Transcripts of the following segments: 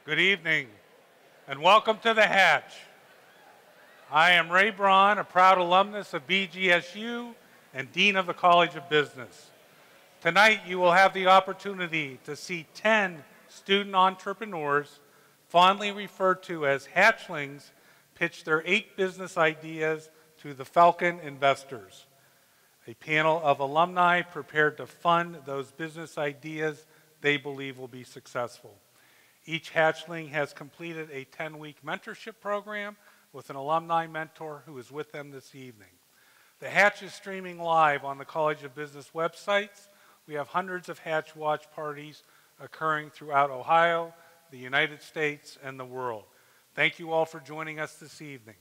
Good evening, and welcome to the Hatch. I am Ray Braun, a proud alumnus of BGSU and Dean of the College of Business. Tonight, you will have the opportunity to see 10 student entrepreneurs, fondly referred to as hatchlings, pitch their 8 business ideas to the Falcon investors. A panel of alumni prepared to fund those business ideas they believe will be successful. Each hatchling has completed a 10-week mentorship program with an alumni mentor who is with them this evening. The Hatch is streaming live on the College of Business websites. We have hundreds of Hatch watch parties occurring throughout Ohio, the United States, and the world. Thank you all for joining us this evening.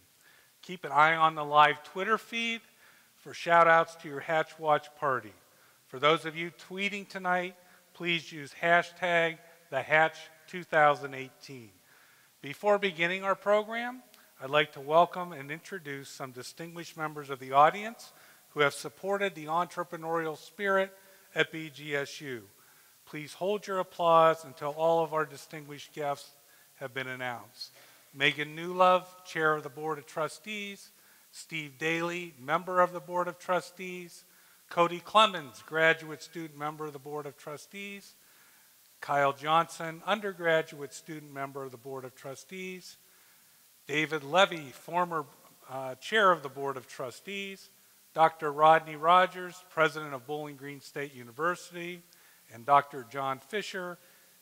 Keep an eye on the live Twitter feed for shout-outs to your Hatch watch party. For those of you tweeting tonight, please use hashtag #TheHatch2018. Before beginning our program, I'd like to welcome and introduce some distinguished members of the audience who have supported the entrepreneurial spirit at BGSU. Please hold your applause until all of our distinguished guests have been announced. Megan Newlove, Chair of the Board of Trustees; Steve Daly, Member of the Board of Trustees; Cody Clemens, Graduate Student Member of the Board of Trustees; Kyle Johnson, Undergraduate Student Member of the Board of Trustees; David Levy, former Chair of the Board of Trustees; Dr. Rodney Rogers, President of Bowling Green State University; and Dr. John Fisher,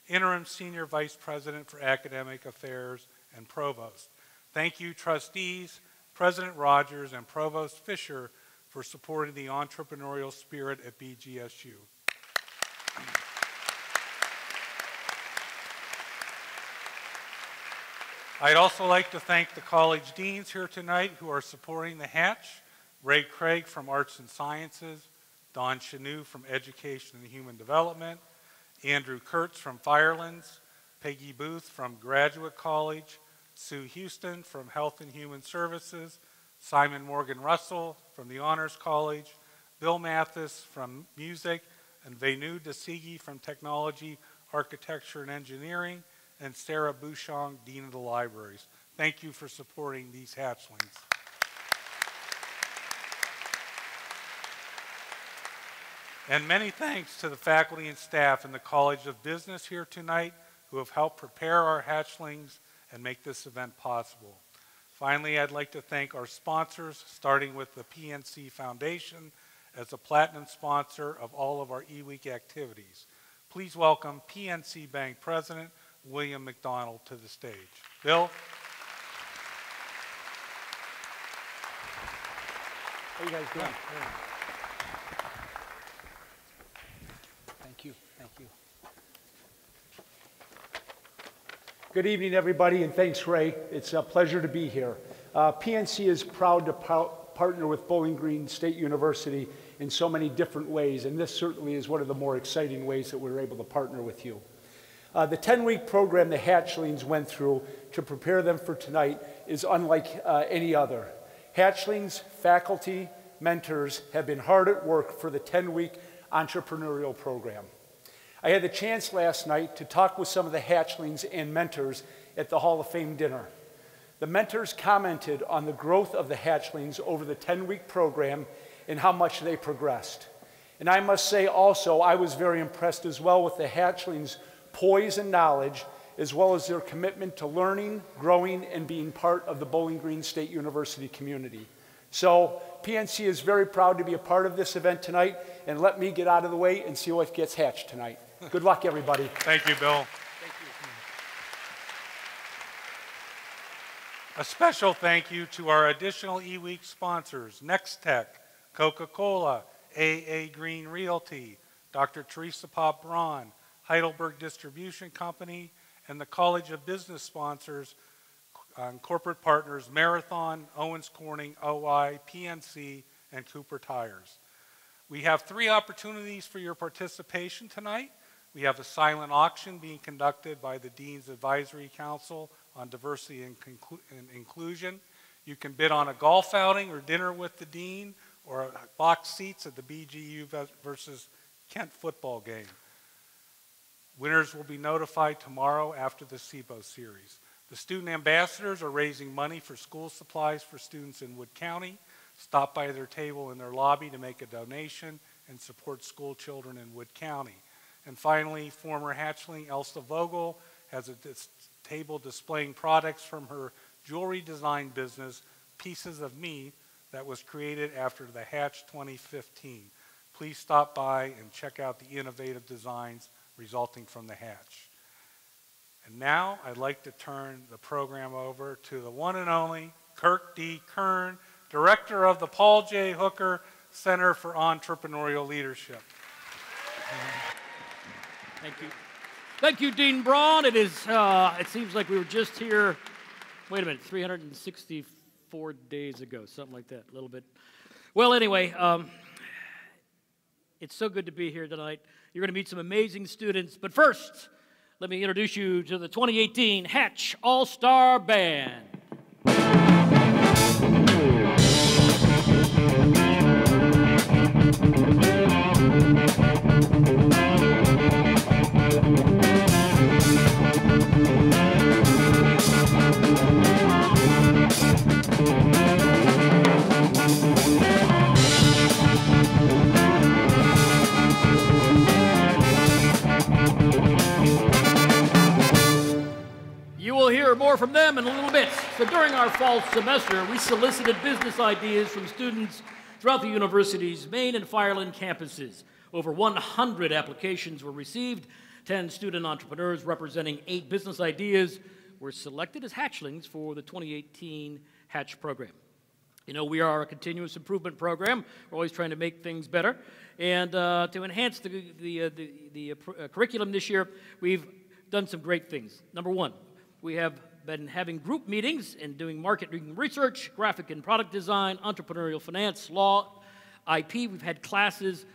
Interim Senior Vice President for Academic Affairs and Provost. Thank you, trustees, President Rogers, and Provost Fisher for supporting the entrepreneurial spirit at BGSU. I'd also like to thank the college deans here tonight who are supporting the Hatch: Ray Craig from Arts and Sciences, Don Chanou from Education and Human Development, Andrew Kurtz from Firelands, Peggy Booth from Graduate College, Sue Houston from Health and Human Services, Simon Morgan Russell from the Honors College, Bill Mathis from Music, and Venu Desigi from Technology, Architecture, and Engineering, and Sarah Bouchon, Dean of the Libraries. Thank you for supporting these hatchlings. And many thanks to the faculty and staff in the College of Business here tonight who have helped prepare our hatchlings and make this event possible. Finally, I'd like to thank our sponsors, starting with the Pnc Foundation as a platinum sponsor of all of our e-week activities. Please welcome PNC Bank President William McDonald to the stage. Bill? How you guys doing? Thank you. Thank you. Good evening, everybody, and thanks, Ray. It's a pleasure to be here. PNC is proud to partner with Bowling Green State University in so many different ways, and this certainly is one of the more exciting ways that we're able to partner with you. The 10-week program the hatchlings went through to prepare them for tonight is unlike any other. Hatchlings, faculty, mentors have been hard at work for the 10-week entrepreneurial program. I had the chance last night to talk with some of the hatchlings and mentors at the Hall of Fame dinner. The mentors commented on the growth of the hatchlings over the 10-week program and how much they progressed. And I must say also, I was very impressed as well with the hatchlings' poise and knowledge, as well as their commitment to learning, growing, and being part of the Bowling Green State University community. So PNC is very proud to be a part of this event tonight, and let me get out of the way and see what gets hatched tonight. Good luck, everybody. Thank you, Bill. Thank you. A special thank you to our additional e-week sponsors: Next Tech, Coca-Cola, AA Green Realty, Dr. Teresa Pop Braun, Heidelberg Distribution Company, and the College of Business sponsors and corporate partners: Marathon, Owens Corning, OI, PNC, and Cooper Tires. We have 3 opportunities for your participation tonight. We have a silent auction being conducted by the Dean's Advisory Council on Diversity and Inclusion. You can bid on a golf outing or dinner with the Dean, or box seats at the BGU versus Kent football game. Winners will be notified tomorrow after the SIBO series. The student ambassadors are raising money for school supplies for students in Wood County. Stop by their table in their lobby to make a donation and support school children in Wood County. And finally, former hatchling Elsa Vogel has a table displaying products from her jewelry design business, Pieces of Me, that was created after the Hatch 2015. Please stop by and check out the innovative designs resulting from the Hatch. And now I'd like to turn the program over to the one and only Kirk D. Kern, Director of the Paul J. Hooker Center for Entrepreneurial Leadership. Thank you. Thank you, Dean Braun. It seems like we were just here, wait a minute, 364 days ago, something like that, a little bit. Well, anyway, it's so good to be here tonight. You're going to meet some amazing students, but first, let me introduce you to the 2018 Hatch All-Star Band. We'll hear more from them in a little bit. So during our fall semester, we solicited business ideas from students throughout the university's Maine and Fireland campuses. Over 100 applications were received. 10 student entrepreneurs representing 8 business ideas were selected as hatchlings for the 2018 Hatch program. You know, we are a continuous improvement program. We're always trying to make things better. And to enhance the curriculum this year, we've done some great things. Number one, we have been having group meetings and doing marketing research, graphic and product design, entrepreneurial finance, law, IP. We've had classes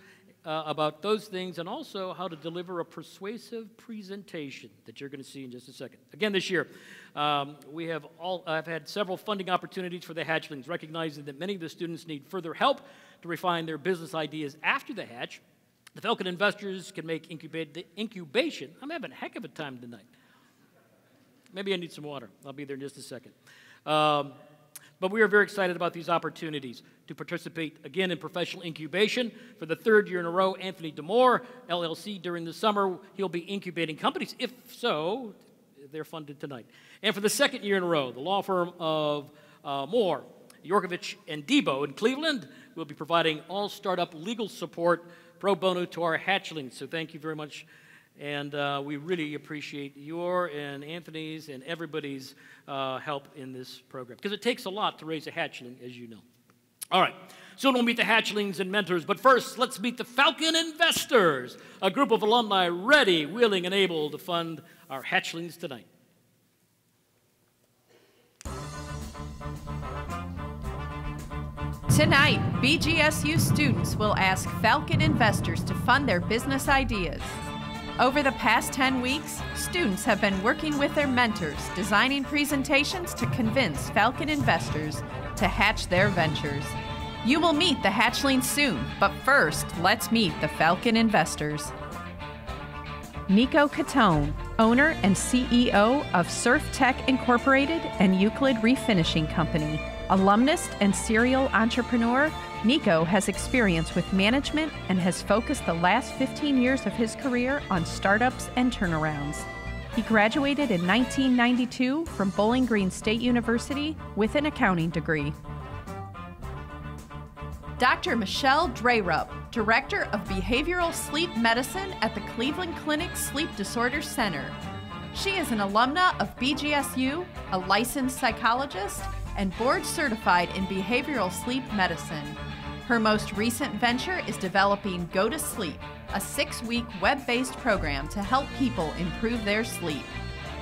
about those things and also how to deliver a persuasive presentation that you're going to see in just a second. Again, this year, I've had several funding opportunities for the hatchlings, recognizing that many of the students need further help to refine their business ideas after the hatch. The Falcon investors can make incubation. I'm having a heck of a time tonight. Maybe I need some water. I'll be there in just a second. But we are very excited about these opportunities to participate again in professional incubation. For the 3rd year in a row, Anthony DeMoore, LLC, during the summer, he'll be incubating companies. If so, they're funded tonight. And for the 2nd year in a row, the law firm of Moore, Yorkovich, and Debo in Cleveland will be providing all startup legal support pro bono to our hatchlings. So thank you very much. And we really appreciate your and Anthony's and everybody's help in this program. Because it takes a lot to raise a hatchling, as you know. All right, soon we'll meet the hatchlings and mentors. But first, let's meet the Falcon investors, a group of alumni ready, willing, and able to fund our hatchlings tonight. Tonight, BGSU students will ask Falcon investors to fund their business ideas. Over the past 10 weeks, students have been working with their mentors, designing presentations to convince Falcon investors to hatch their ventures. You will meet the hatchlings soon, but first, let's meet the Falcon investors. Nico Catone, owner and CEO of Surf Tech Incorporated and Euclid Refinishing Company. Alumnus and serial entrepreneur, Nico has experience with management and has focused the last 15 years of his career on startups and turnarounds. He graduated in 1992 from Bowling Green State University with an accounting degree. Dr. Michelle Drerup, Director of Behavioral Sleep Medicine at the Cleveland Clinic Sleep Disorder Center. She is an alumna of BGSU, a licensed psychologist, and board certified in behavioral sleep medicine. Her most recent venture is developing Go to Sleep, a 6-week web-based program to help people improve their sleep.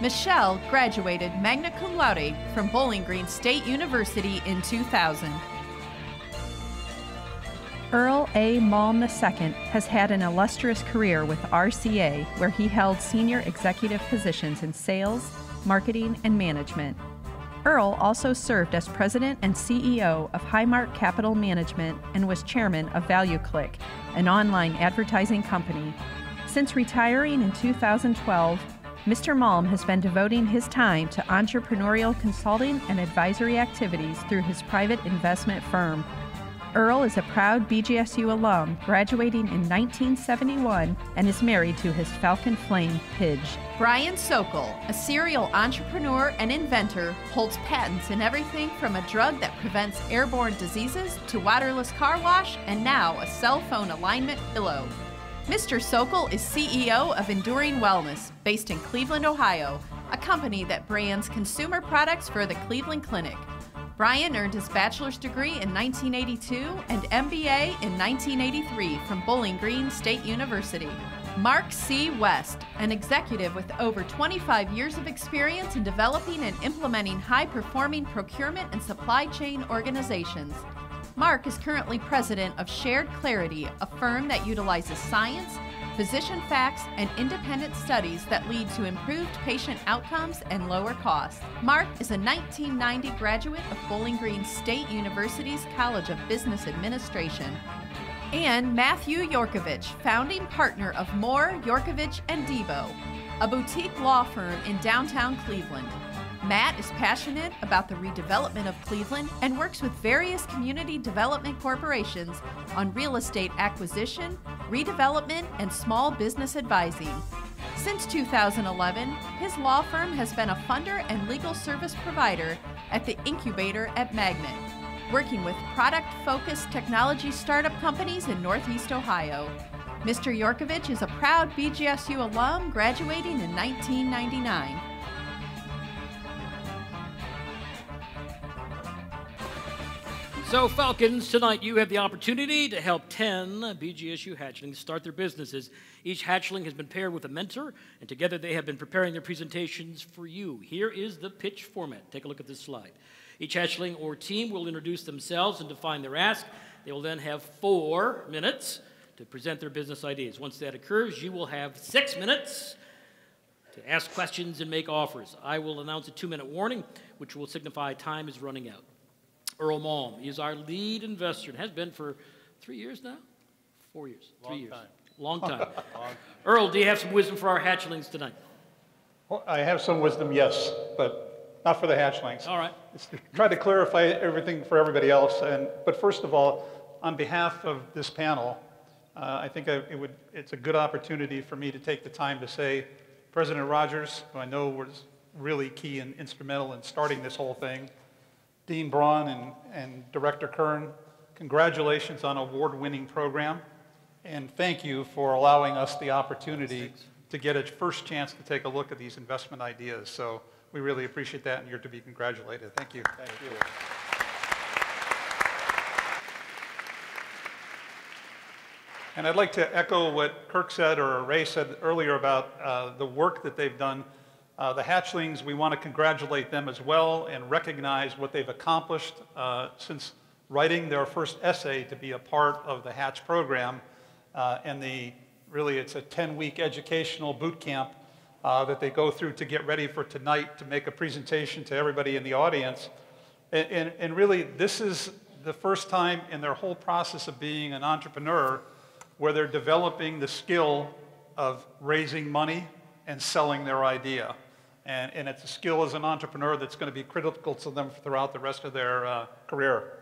Michelle graduated magna cum laude from Bowling Green State University in 2000. Earl A. Malm II has had an illustrious career with RCA, where he held senior executive positions in sales, marketing, and management. Earl also served as president and CEO of Highmark Capital Management and was chairman of ValueClick, an online advertising company. Since retiring in 2012, Mr. Malm has been devoting his time to entrepreneurial consulting and advisory activities through his private investment firm. Earl is a proud BGSU alum, graduating in 1971, and is married to his Falcon Flame, Pidge. Brian Sokol, a serial entrepreneur and inventor, holds patents in everything from a drug that prevents airborne diseases to waterless car wash and now a cell phone alignment pillow. Mr. Sokol is CEO of Enduring Wellness, based in Cleveland, Ohio, a company that brands consumer products for the Cleveland Clinic. Brian earned his bachelor's degree in 1982 and MBA in 1983 from Bowling Green State University. Mark C. West, an executive with over 25 years of experience in developing and implementing high-performing procurement and supply chain organizations. Mark is currently president of Shared Clarity, a firm that utilizes science, physician facts, and independent studies that lead to improved patient outcomes and lower costs. Mark is a 1990 graduate of Bowling Green State University's College of Business Administration. And Matthew Yorkovich, founding partner of Moore, Yorkovich & Debo, a boutique law firm in downtown Cleveland. Matt is passionate about the redevelopment of Cleveland and works with various community development corporations on real estate acquisition, redevelopment, and small business advising. Since 2011, his law firm has been a funder and legal service provider at the incubator at Magna, working with product-focused technology startup companies in Northeast Ohio. Mr. Yorkovich is a proud BGSU alum, graduating in 1999. So, Falcons, tonight you have the opportunity to help 10 BGSU hatchlings start their businesses. Each hatchling has been paired with a mentor, and together they have been preparing their presentations for you. Here is the pitch format. Take a look at this slide. Each hatchling or team will introduce themselves and define their ask. They will then have 4 minutes to present their business ideas. Once that occurs, you will have 6 minutes to ask questions and make offers. I will announce a 2-minute warning, which will signify time is running out. Earl Malm is our lead investor and has been for 3 years now? 4 years. 3 years. Long time. Earl, do you have some wisdom for our hatchlings tonight? Well, I have some wisdom, yes, but not for the hatchlings. All right. It's to try to clarify everything for everybody else. But first of all, on behalf of this panel, I think it's a good opportunity for me to take the time to say, President Rogers, who I know was really key and instrumental in starting this whole thing, Dean Braun and Director Kern, congratulations on an award-winning program, and thank you for allowing us the opportunity to get a first chance to take a look at these investment ideas. So we really appreciate that, and you're to be congratulated. Thank you. Thank you. And I'd like to echo what Kirk said or Ray said earlier about the work that they've done. The hatchlings, we want to congratulate them as well and recognize what they've accomplished since writing their first essay to be a part of the Hatch program. Really, it's a 10-week educational boot camp that they go through to get ready for tonight to make a presentation to everybody in the audience. And really, this is the first time in their whole process of being an entrepreneur where they're developing the skill of raising money and selling their idea. And it's a skill as an entrepreneur that's going to be critical to them throughout the rest of their career.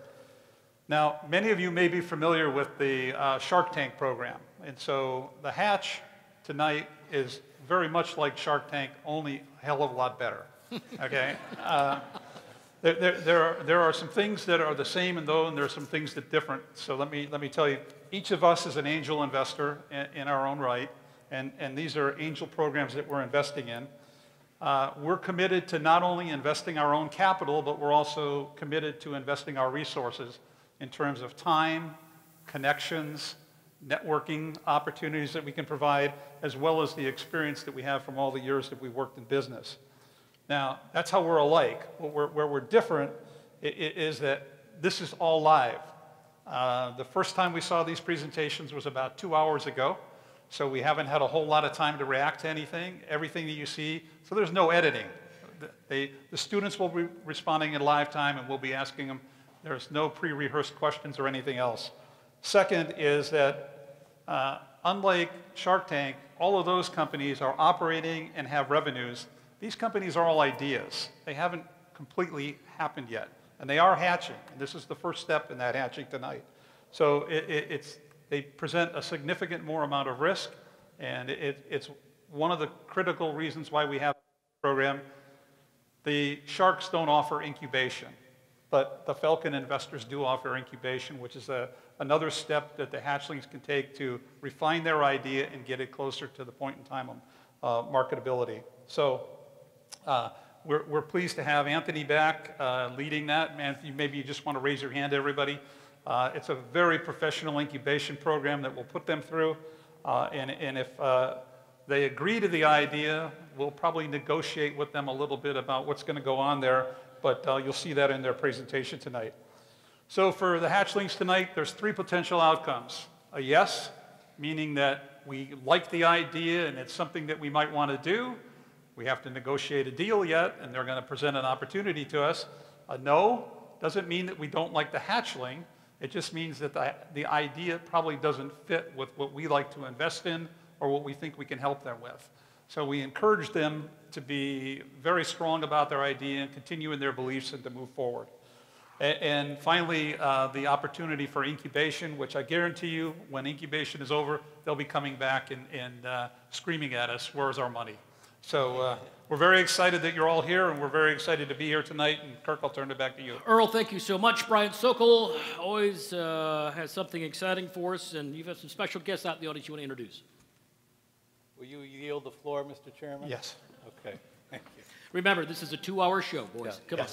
Now, many of you may be familiar with the Shark Tank program. And so the Hatch tonight is very much like Shark Tank, only a hell of a lot better. Okay? There are some things that are the same, and there are some things that are different. So let me tell you, each of us is an angel investor in our own right. And these are angel programs that we're investing in. We're committed to not only investing our own capital, but we're also committed to investing our resources in terms of time, connections, networking opportunities that we can provide, as well as the experience that we have from all the years that we worked in business. Now, that's how we're alike. Where we're different is that this is all live. The first time we saw these presentations was about 2 hours ago. So we haven't had a whole lot of time to react to anything, everything that you see. So there's no editing. The students will be responding in live time, and we'll be asking them. There's no pre-rehearsed questions or anything else. Second is that unlike Shark Tank, all of those companies are operating and have revenues. These companies are all ideas. They haven't completely happened yet. And they are hatching. And this is the first step in that hatching tonight. So they present a significant more amount of risk. And it's one of the critical reasons why we have a program. The sharks don't offer incubation, but the Falcon investors do offer incubation, which is another step that the hatchlings can take to refine their idea and get it closer to the point in time of marketability. So we're pleased to have Anthony back leading that. Anthony, maybe you just want to raise your hand, everybody. It's a very professional incubation program that we'll put them through. And if they agree to the idea, we'll probably negotiate with them a little bit about what's going to go on there, but you'll see that in their presentation tonight. So for the hatchlings tonight, there's 3 potential outcomes. A yes, meaning that we like the idea and it's something that we might want to do. We have to negotiate a deal yet, and they're going to present an opportunity to us. A no doesn't mean that we don't like the hatchling. It just means that the idea probably doesn't fit with what we like to invest in or what we think we can help them with. So we encourage them to be very strong about their idea and continue in their beliefs and to move forward. And finally, the opportunity for incubation, which I guarantee you, when incubation is over, they'll be coming back and screaming at us, where's our money? So we're very excited that you're all here, and we're very excited to be here tonight. And Kirk, I'll turn it back to you. Earl, thank you so much. Brian Sokol always has something exciting for us, and you've got some special guests out in the audience you want to introduce. Will you yield the floor, Mr. Chairman? Yes. Okay, thank you. Remember, this is a 2-hour show, boys. Yeah. Come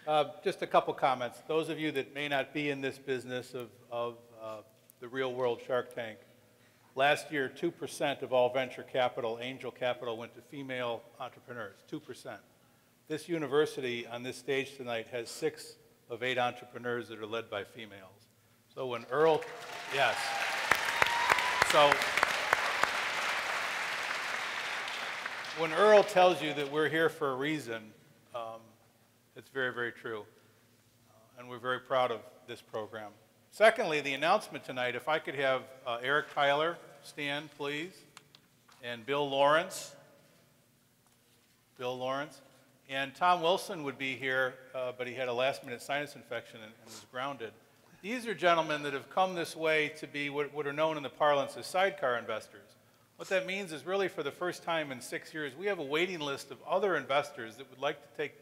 on. Just a couple comments. Those of you that may not be in this business of the real world Shark Tank, last year 2% of all venture capital, angel capital, went to female entrepreneurs, 2%. This university on this stage tonight has 6 of 8 entrepreneurs that are led by females. So when Earl, yes. So when Earl tells you that we're here for a reason, it's very, very true. And we're very proud of this program. Secondly, the announcement tonight, if I could have Eric Tyler stand, please, and Bill Lawrence. And Tom Wilson would be here, but he had a last-minute sinus infection and was grounded. These are gentlemen that have come this way to be what are known in the parlance as sidecar investors. What that means is really for the first time in 6 years, we have a waiting list of other investors that would like to take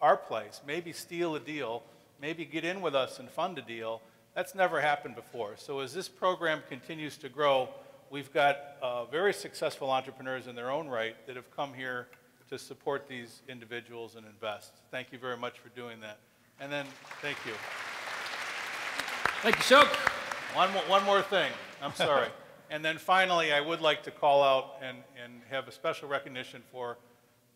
our place, maybe steal a deal, maybe get in with us and fund a deal. That's never happened before. So as this program continues to grow, we've got very successful entrepreneurs in their own right that have come here to support these individuals and invest. Thank you very much for doing that. And then, thank you. Thank you, Sok. One more thing. I'm sorry. And then finally, I would like to call out and have a special recognition for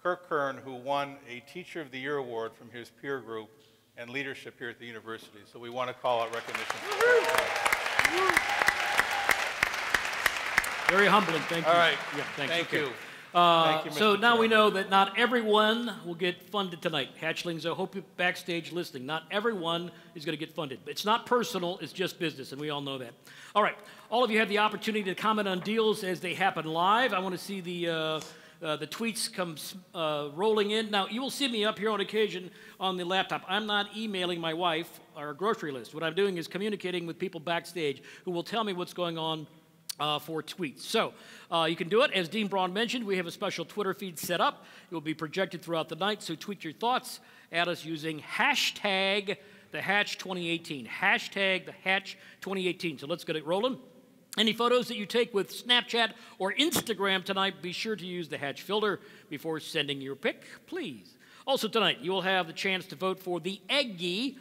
Kirk Kern, who won a Teacher of the Year award from his peer group and leadership here at the university. So we want to call out recognition for Kirk. Very humbling. Thank you. All right. Yeah, thanks. Thank you. Thank you, so Mr. now we Chairman. know that not everyone will get funded tonight. Hatchlings, I hope you're backstage listening. Not everyone is going to get funded. It's not personal, it's just business, and we all know that. All right, all of you have the opportunity to comment on deals as they happen live. I want to see the tweets come rolling in. Now, you will see me up here on occasion on the laptop. I'm not emailing my wife our grocery list. What I'm doing is communicating with people backstage who will tell me what's going on for tweets. So you can do it. As Dean Braun mentioned, we have a special Twitter feed set up. It will be projected throughout the night, so tweet your thoughts at us using hashtag #TheHatch2018. Hashtag #TheHatch2018. So let's get it rolling. Any photos that you take with Snapchat or Instagram tonight, be sure to use the Hatch filter before sending your pic, please. Also tonight, you will have the chance to vote for the Eggie.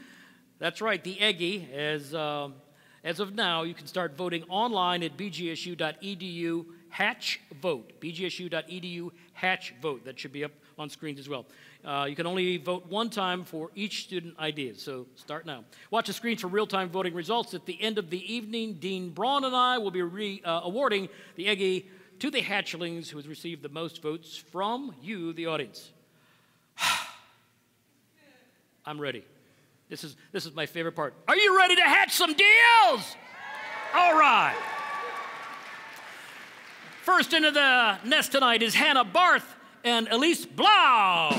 That's right, the Eggie. As of now, you can start voting online at bgsu.edu/hatchvote. bgsu.edu/hatchvote. That should be up on screens as well. You can only vote one time for each student idea, so start now. Watch the screens for real-time voting results. At the end of the evening, Dean Braun and I will be awarding the Eggie to the hatchlings who has received the most votes from you, the audience. I'm ready. This is my favorite part. Are you ready to hatch some deals? All right. First into the nest tonight is Hannah Barth and Elise Blau.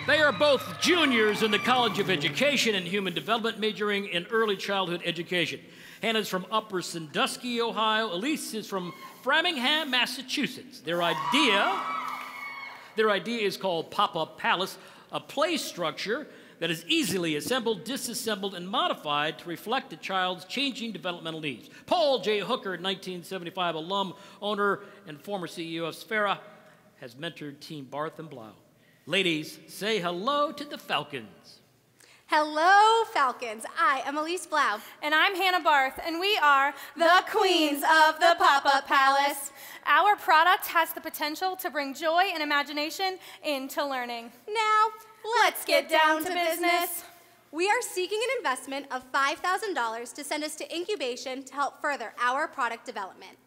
They are both juniors in the College of Education and Human Development, majoring in early childhood education. Hannah's from Upper Sandusky, Ohio. Elise is from Framingham, Massachusetts. Their idea is called Pop-Up Palace, a play structure that is easily assembled, disassembled, and modified to reflect a child's changing developmental needs. Paul J. Hooker, 1975 alum, owner, and former CEO of Sphera, has mentored Team Barth and Blau. Ladies, say hello to the Falcons. Hello, Falcons. I am Elise Blau. And I'm Hannah Barth, and we are the Queens of the Pop-Up Palace. Our product has the potential to bring joy and imagination into learning. Now, let's get down to business. We are seeking an investment of $5,000 to send us to incubation to help further our product development.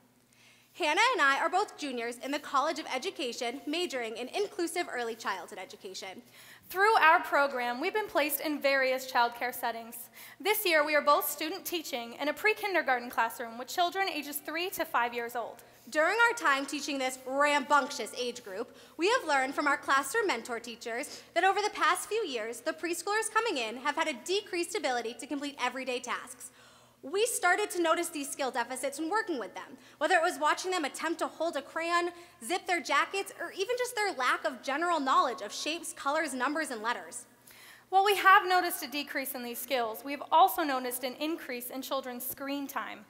Hannah and I are both juniors in the College of Education, majoring in inclusive early childhood education. Through our program, we've been placed in various childcare settings. This year, we are both student teaching in a pre-kindergarten classroom with children ages 3 to 5 years old. During our time teaching this rambunctious age group, we have learned from our classroom mentor teachers that over the past few years, the preschoolers coming in have had a decreased ability to complete everyday tasks. We started to notice these skill deficits when working with them, whether it was watching them attempt to hold a crayon, zip their jackets, or even just their lack of general knowledge of shapes, colors, numbers, and letters. While we have noticed a decrease in these skills, we have also noticed an increase in children's screen time.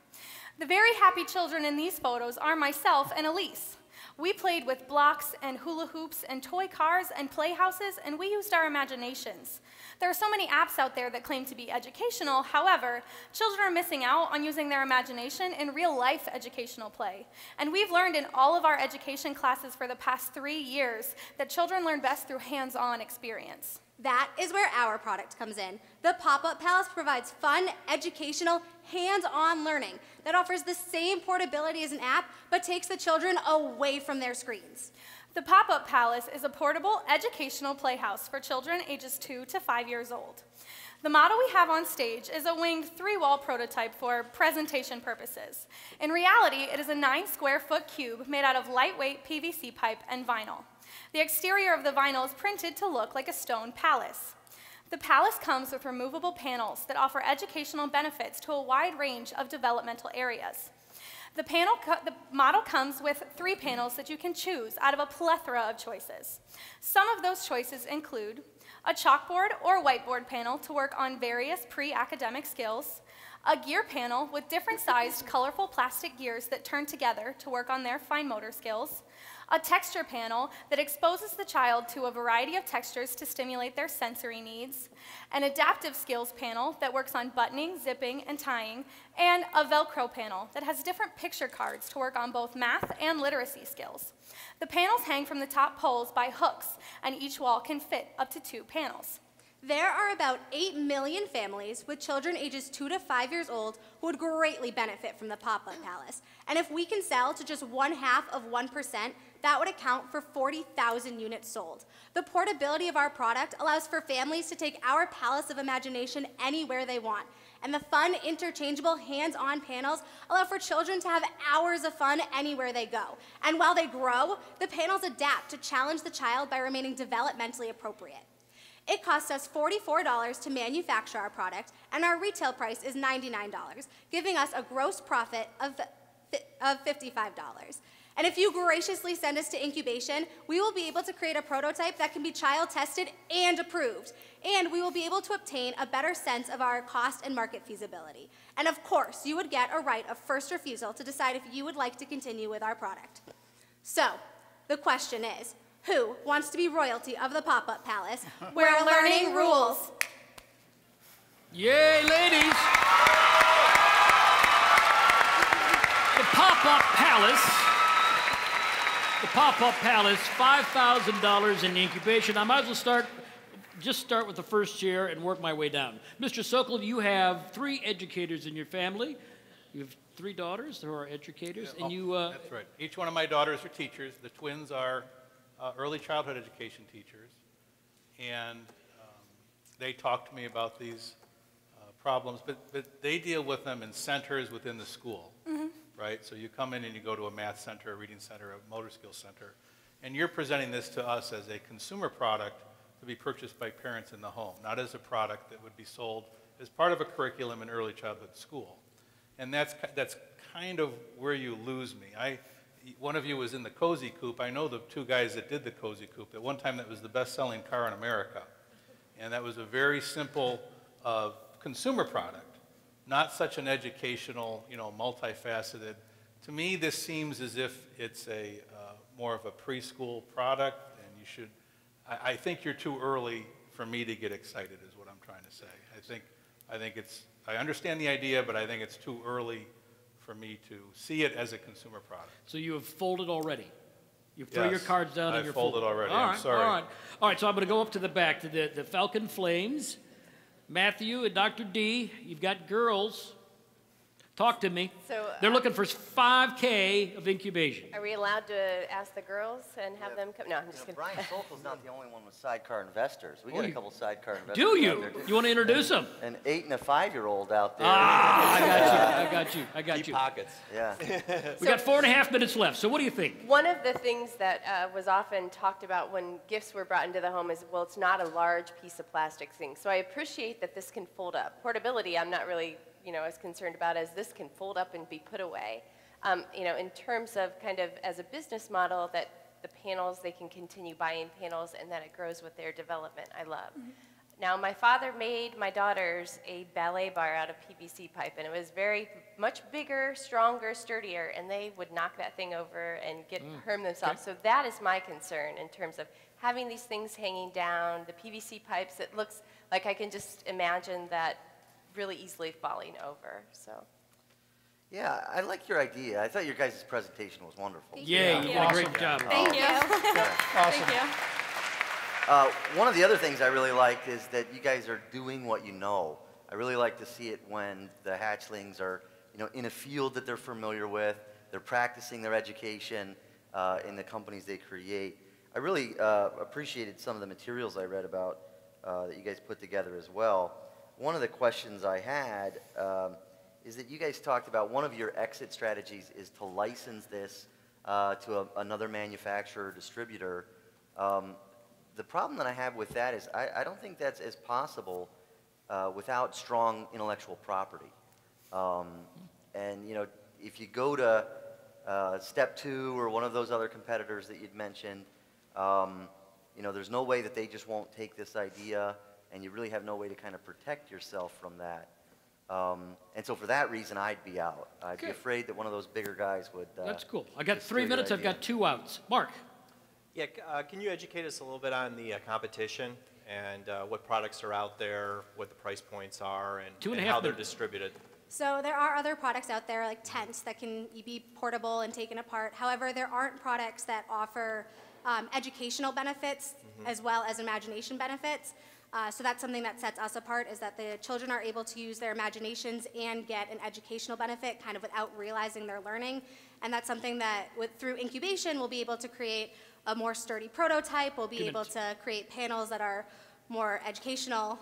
The very happy children in these photos are myself and Elise. We played with blocks and hula hoops and toy cars and playhouses, and we used our imaginations. There are so many apps out there that claim to be educational. However, children are missing out on using their imagination in real-life educational play. And we've learned in all of our education classes for the past 3 years that children learn best through hands-on experience. That is where our product comes in. The Pop-Up Palace provides fun, educational, hands-on learning that offers the same portability as an app, but takes the children away from their screens. The Pop-Up Palace is a portable educational playhouse for children ages 2 to 5 years old. The model we have on stage is a winged 3-wall prototype for presentation purposes. In reality, it is a 9-square-foot cube made out of lightweight PVC pipe and vinyl. The exterior of the vinyl is printed to look like a stone palace. The palace comes with removable panels that offer educational benefits to a wide range of developmental areas. The model comes with 3 panels that you can choose out of a plethora of choices. Some of those choices include a chalkboard or whiteboard panel to work on various pre-academic skills, a gear panel with different sized colorful plastic gears that turn together to work on their fine motor skills, a texture panel that exposes the child to a variety of textures to stimulate their sensory needs, an adaptive skills panel that works on buttoning, zipping, and tying, and a Velcro panel that has different picture cards to work on both math and literacy skills. The panels hang from the top poles by hooks, and each wall can fit up to 2 panels. There are about 8 million families with children ages 2 to 5 years old who would greatly benefit from the Pop-Up Palace. And if we can sell to just 0.5%, that would account for 40,000 units sold. The portability of our product allows for families to take our palace of imagination anywhere they want. And the fun, interchangeable, hands-on panels allow for children to have hours of fun anywhere they go. And while they grow, the panels adapt to challenge the child by remaining developmentally appropriate. It costs us $44 to manufacture our product, and our retail price is $99, giving us a gross profit of $55. And if you graciously send us to incubation, we will be able to create a prototype that can be child tested and approved. And we will be able to obtain a better sense of our cost and market feasibility. And of course, you would get a right of first refusal to decide if you would like to continue with our product. So, the question is, who wants to be royalty of the Pop-Up Palace, where learning rules? Yay, ladies! The Pop-Up Palace, $5,000 in incubation. I might as well just start with the first chair and work my way down. Mr. Sokol, you have 3 educators in your family. You have 3 daughters who are educators, Yeah, and you... That's right. Each one of my daughters are teachers. The twins are early childhood education teachers. And they talk to me about these problems, but they deal with them in centers within the school, right? So you come in and you go to a math center, a reading center, a motor skills center, and you're presenting this to us as a consumer product to be purchased by parents in the home, not as a product that would be sold as part of a curriculum in early childhood school. And that's kind of where you lose me. One of you was in the Cozy Coupe. I know the two guys that did the Cozy Coupe. At one time, that was the best-selling car in America. And that was a very simple consumer product, not such an educational, multifaceted. To me, this seems as if it's a more of a preschool product, and you should. I think you're too early for me to get excited, is what I'm trying to say. I think it's. I understand the idea, but I think it's too early for me to see it as a consumer product. So you have folded already. You throw your cards down and you're folded already. All I'm sorry. All right, so I'm going to go up to the back to the Falcon Flames. Matthew and Dr. D, you've got girls. Talk to me. So, they're looking for $5K of incubation. Are we allowed to ask the girls and have them come? No, I'm just kidding. Brian Sokol's not the only one with sidecar investors. We got a couple sidecar investors. Do you? You want to introduce them? An 8- and a 5-year-old out there. I got you. Deep pockets. Yeah. We got 4.5 minutes left. So what do you think? One of the things that was often talked about when gifts were brought into the home is, well, it's not a large piece of plastic thing. So I appreciate that this can fold up. Portability, I'm not really as concerned about as this can fold up and be put away. In terms of kind of as a business model that the panels, they can continue buying panels and that it grows with their development, I love. Now, my father made my daughters a ballet bar out of PVC pipe, and it was very much bigger, stronger, sturdier, and they would knock that thing over and harm themselves. So that is my concern in terms of having these things hanging down, the PVC pipes. It looks like I can just imagine that really easily falling over. So. Yeah, I like your idea. I thought your guys' presentation was wonderful. Yeah, you did a great job. Thank you. Awesome. Thank you. One of the other things I really liked is that you guys are doing what you know. I really like to see it when the hatchlings are, in a field that they're familiar with. They're practicing their education in the companies they create. I really appreciated some of the materials I read about that you guys put together as well. One of the questions I had is that you guys talked about one of your exit strategies is to license this to another manufacturer or distributor. The problem that I have with that is I don't think that's as possible without strong intellectual property. And if you go to Step 2 or one of those other competitors that you'd mentioned, there's no way that they just won't take this idea, and you really have no way to kind of protect yourself from that. And so for that reason, I'd be out. I'd be afraid that one of those bigger guys would... That's cool. I got 3 minutes. I've got 2 outs. Mark. Yeah, can you educate us a little bit on the competition and what products are out there, what the price points are, and how they're distributed? So there are other products out there like tents that can be portable and taken apart. However, there aren't products that offer educational benefits as well as imagination benefits. So that's something that sets us apart, is that the children are able to use their imaginations and get an educational benefit kind of without realizing they're learning. And that's something that through incubation we'll be able to create a more sturdy prototype. We'll be able to create panels that are more educational,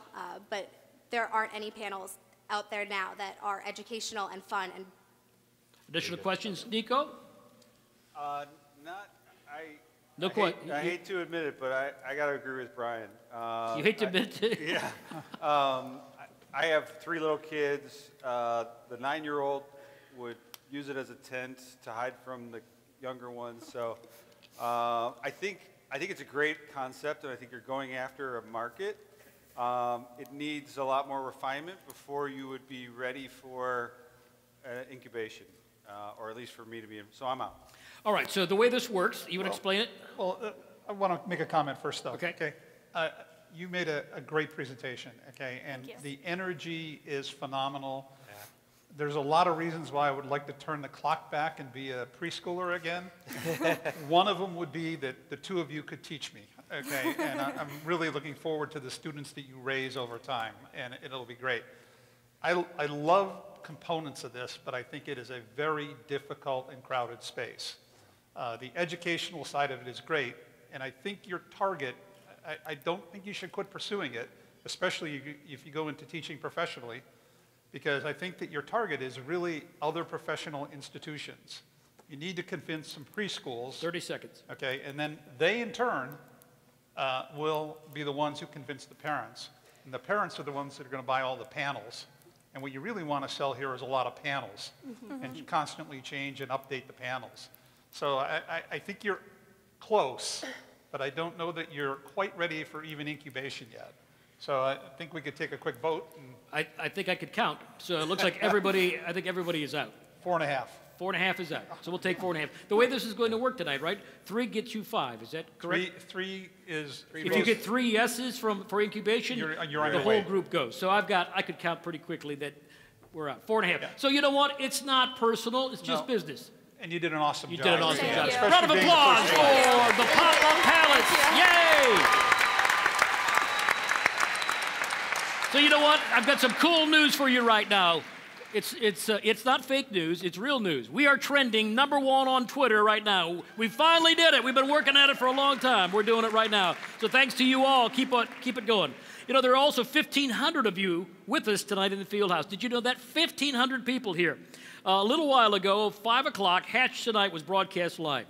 but there aren't any panels out there now that are educational and fun. And additional questions, Nico? I hate to admit it, but I got to agree with Brian. You hate to admit it? Yeah. I have 3 little kids. The 9-year-old would use it as a tent to hide from the younger ones. So I think it's a great concept, and I think you're going after a market. It needs a lot more refinement before you would be ready for incubation, or at least for me to be. So I'm out. All right, so the way this works, you would explain it? Well, I want to make a comment first, though. Okay. You made a great presentation, okay? And the energy is phenomenal. Yeah. There's a lot of reasons why I would like to turn the clock back and be a preschooler again. One of them would be that the 2 of you could teach me, okay? And I'm really looking forward to the students that you raise over time, and it'll be great. I love components of this, but I think it is a very difficult and crowded space. The educational side of it is great, and I think your target, I don't think you should quit pursuing it, especially if you go into teaching professionally, because I think that your target is really other professional institutions. You need to convince some preschools. 30 seconds. Okay, and then they in turn will be the ones who convince the parents. And the parents are the ones that are going to buy all the panels. And what you really want to sell here is a lot of panels and constantly change and update the panels. So I think you're close, but I don't know that you're quite ready for even incubation yet. So I think we could take a quick vote. And I think I could count. So it looks like everybody, I think everybody is out. 4.5. 4.5 is out. So we'll take 4.5. The way this is going to work tonight, right? 3 gets you 5. Is that correct? Three is. If you get 3 yeses for incubation, you're on the your whole way. group goes. So I could count pretty quickly that we're out. 4.5. Yeah. So you know what? It's not personal. It's just business. And you did an awesome job. You did an awesome job. Especially Round of being the applause first for one. the Pop-Up Palace. Yay! So you know what? I've got some cool news for you right now. It's not fake news. It's real news. We are trending #1 on Twitter right now. We finally did it. We've been working at it for a long time. We're doing it right now. So thanks to you all. Keep it going. You know, there are also 1,500 of you with us tonight in the field house. Did you know that? 1,500 people here. A little while ago, 5 o'clock, Hatch Tonight was broadcast live.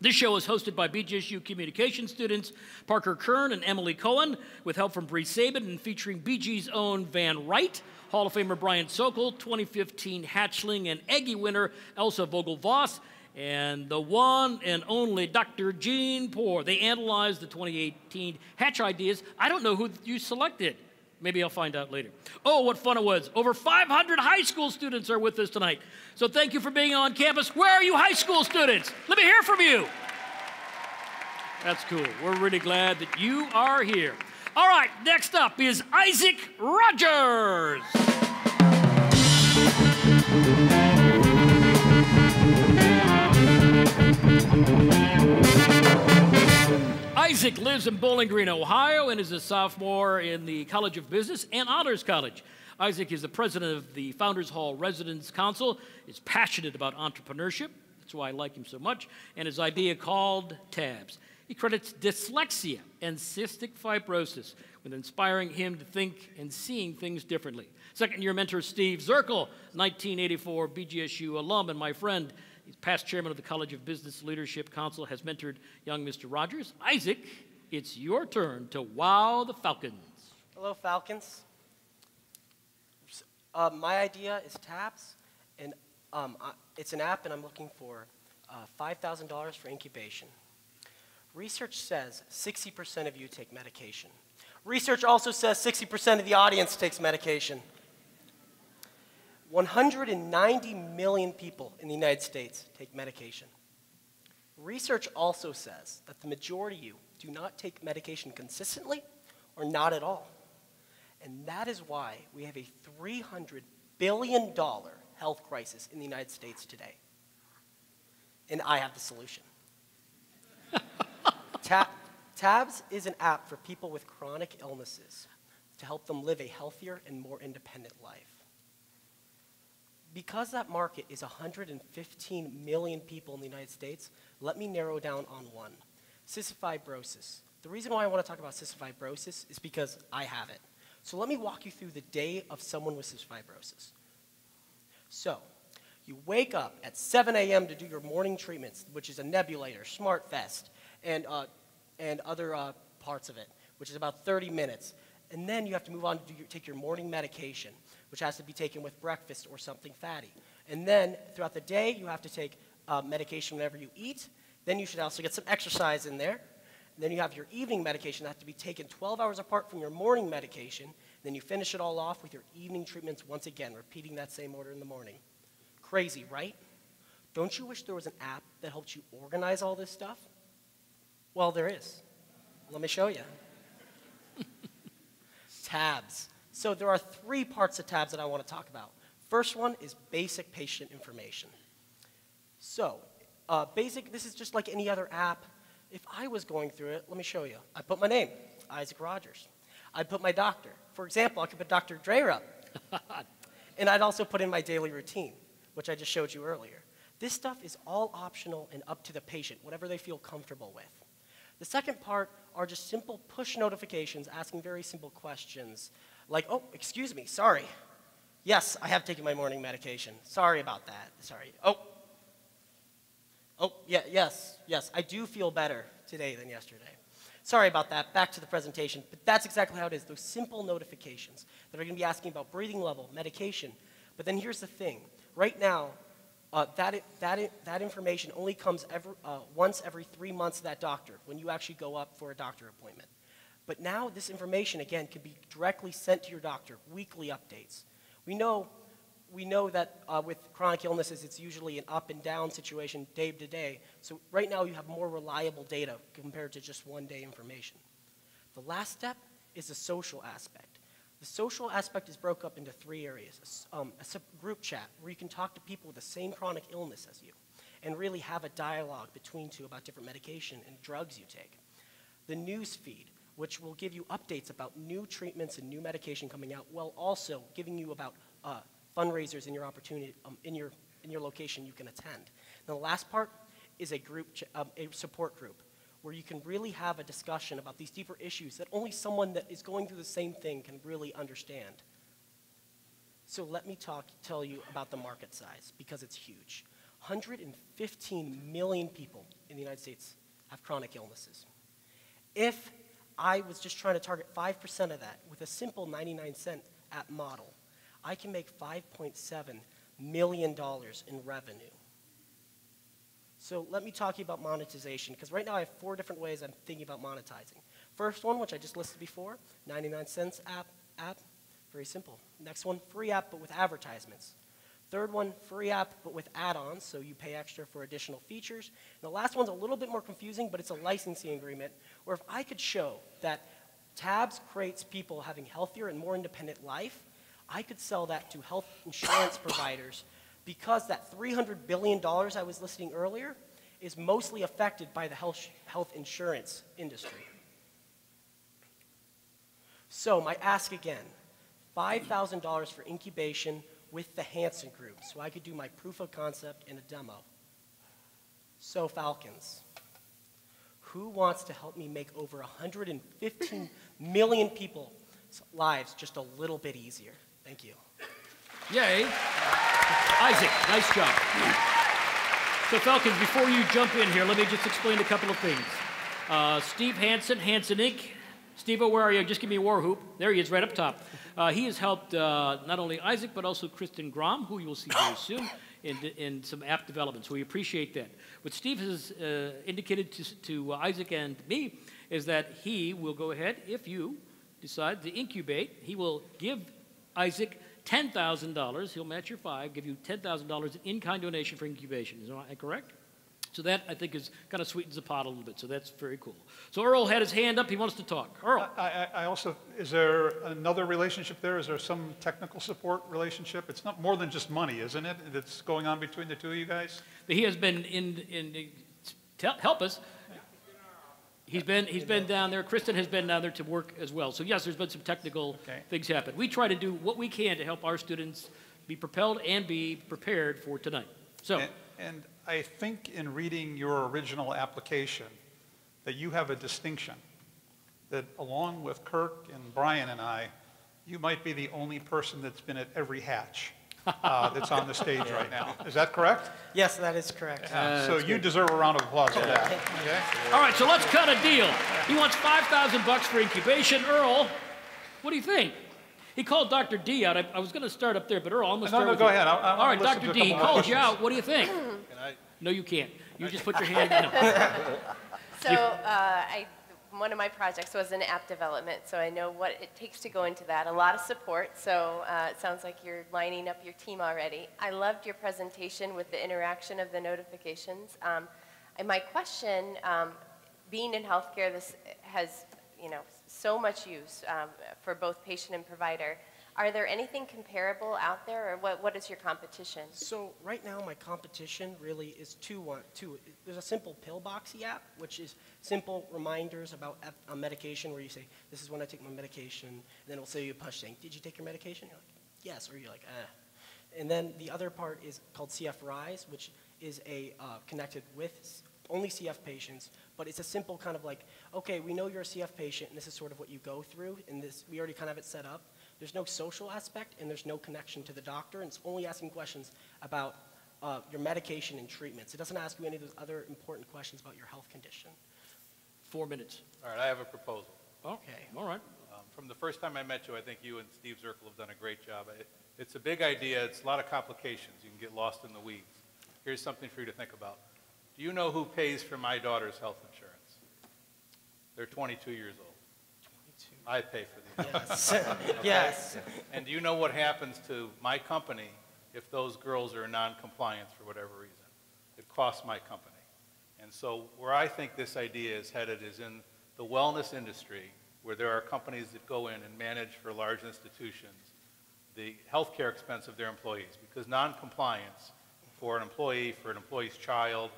This show is hosted by BGSU communication students Parker Kern and Emily Cohen, with help from Bree Sabin and featuring BG's own Van Wright, Hall of Famer Brian Sokol, 2015 Hatchling and Eggie winner Elsa Vogel-Voss, and the one and only Dr. Gene Poor. They analyzed the 2018 Hatch ideas. I don't know who you selected. Maybe I'll find out later. Oh, what fun it was. Over 500 high school students are with us tonight. So thank you for being on campus. Where are you high school students? Let me hear from you. That's cool. We're really glad that you are here. All right, next up is Isaac Rogers. Isaac lives in Bowling Green, Ohio, and is a sophomore in the College of Business and Honors College. Isaac is the president of the Founders Hall Residence Council, is passionate about entrepreneurship, that's why I like him so much, and his idea called TABS. He credits dyslexia and cystic fibrosis with inspiring him to think and seeing things differently. Second-year mentor Steve Zirkle, 1984 BGSU alum and my friend. He's past chairman of the College of Business Leadership Council, has mentored young Mr. Rogers. Isaac, it's your turn to wow the Falcons. Hello, Falcons. My idea is TABS, and it's an app, and I'm looking for $5,000 for incubation. Research says 60% of you take medication. Research also says 60% of the audience takes medication. 190 million people in the United States take medication. Research also says that the majority of you do not take medication consistently or not at all. And that is why we have a $300 billion health crisis in the United States today. And I have the solution. TABS is an app for people with chronic illnesses to help them live a healthier and more independent life. Because that market is 115 million people in the United States, let me narrow down on one, cystic fibrosis. The reason why I want to talk about cystic fibrosis is because I have it. So let me walk you through the day of someone with cystic fibrosis. So you wake up at 7 a.m. to do your morning treatments, which is a nebulator, smart vest, and other parts of it, which is about 30 minutes. And then you have to move on to take your morning medication, which has to be taken with breakfast or something fatty. And then throughout the day, you have to take medication whenever you eat. Then you should also get some exercise in there. And then you have your evening medication that has to be taken 12 hours apart from your morning medication. And then you finish it all off with your evening treatments once again, repeating that same order in the morning. Crazy, right? Don't you wish there was an app that helps you organize all this stuff? Well, there is. Let me show you. TABS. So there are 3 parts of TABS that I want to talk about. First one is basic patient information. So this is just like any other app. If I was going through it, let me show you. I put my name, Isaac Rogers. I put my doctor. For example, I could put Dr. Dreyer. And I'd also put in my daily routine, which I just showed you earlier. This stuff is all optional and up to the patient, whatever they feel comfortable with. The second part are just simple push notifications asking very simple questions like, oh, excuse me, sorry. Yes, I have taken my morning medication. Sorry about that. Sorry. Oh, yeah, yes, I do feel better today than yesterday. Sorry about that. Back to the presentation. But that's exactly how it is. Those simple notifications that are going to be asking about breathing level, medication. But then here's the thing. Right now, that information only comes once every 3 months to that doctor when you actually go up for a doctor appointment. But now this information, again, can be directly sent to your doctor, weekly updates. We know that with chronic illnesses, it's usually an up and down situation day to day. So right now you have more reliable data compared to just one-day information. The last step is the social aspect. The social aspect is broken up into 3 areas. A group chat where you can talk to people with the same chronic illness as you and really have a dialogue between two about different medication and drugs you take. The news feed, which will give you updates about new treatments and new medication coming out, while also giving you about fundraisers in your opportunity, in your location you can attend. Now, the last part is a support group, where you can really have a discussion about these deeper issues that only someone that is going through the same thing can really understand. So let me tell you about the market size, because it's huge. 115 million people in the United States have chronic illnesses. If I was just trying to target 5% of that with a simple 99-cent app model, I can make $5.7 million in revenue. So let me talk to you about monetization, because right now I have 4 different ways I'm thinking about monetizing. First one, which I just listed before, 99 cents app, very simple. Next one, free app but with advertisements. Third one, free app but with add-ons, so you pay extra for additional features. And the last one's a little bit more confusing, but it's a licensing agreement, where if I could show that Tabs creates people having healthier and more independent life, I could sell that to health insurance providers, because that $300 billion I was listing earlier is mostly affected by the health insurance industry. So my ask again, $5,000 for incubation with the Hansen Group, so I could do my proof of concept in a demo. So Falcons, who wants to help me make over 115 million people's lives just a little bit easier? Thank you. Yay. Isaac, nice job. So Falcons, before you jump in here, let me just explain a couple of things. Steve Hansen, Hansen Inc. Steve-O, where are you? Just give me a war whoop. There he is, right up top. He has helped not only Isaac, but also Kristin Grom, who you will see very soon, in some app development. So we appreciate that. What Steve has indicated to Isaac and me is that he will go ahead, if you decide to incubate, he will give Isaac $10,000. He'll match your 5, give you $10,000 in-kind donation for incubation. Is that correct? So that, I think, kind of sweetens the pot a little bit. So that's very cool. So Earl had his hand up. He wants to talk. Earl. I also, is there another relationship there? Is there some technical support relationship? It's not more than just money, isn't it, that's going on between the two of you guys? He has been help us. He's been down there. Kristin has been down there to work as well. So yes, there's been some technical things happen. We try to do what we can to help our students be propelled and be prepared for tonight. So. And I think in reading your original application that you have a distinction, that along with Kirk and Brian and I, you might be the only person that's been at every hatch that's on the stage right now. Is that correct? Yes, that is correct. So you deserve a round of applause for that. Okay? All right, so let's cut a deal. He wants $5,000 for incubation. Earl, what do you think? He called Dr. D out. I was going to start up there, but Earl, I'm going to start with go you. ahead. All right, Dr. D, he called you out. What do you think? No, you can't. You just put your hand in. So one of my projects was in app development, so I know what it takes to go into that. A lot of support, so it sounds like you're lining up your team already. I loved your presentation with the interaction of the notifications. And my question, being in healthcare, this has so much use for both patient and provider. Are there anything comparable out there, or what is your competition? So right now my competition really is two. There's a simple Pillboxy app, which is simple reminders about a medication, where you say, this is when I take my medication, and then it'll say you a push saying, did you take your medication? You're like, yes, or you're like, eh. And then the other part is called CF Rise, which is connected with only CF patients, but it's a simple kind of like, okay, we know you're a CF patient, and this is sort of what you go through, and this, we already kind of have it set up. There's no social aspect, and there's no connection to the doctor, and it's only asking questions about your medication and treatments. It doesn't ask you any of those other important questions about your health condition. 4 minutes. All right, I have a proposal. Okay, all right. From the first time I met you, I think you and Steve Zirkle have done a great job. It's a big idea. It's a lot of complications. You can get lost in the weeds. Here's something for you to think about. Do you know who pays for my daughter's health insurance? They're 22 years old. 22. I pay for them. Yes. Okay? Yes. And do you know what happens to my company if those girls are non-compliant for whatever reason? It costs my company. And so where I think this idea is headed is in the wellness industry, where there are companies that go in and manage for large institutions the healthcare expense of their employees, because non-compliance for an employee, for an employee's child,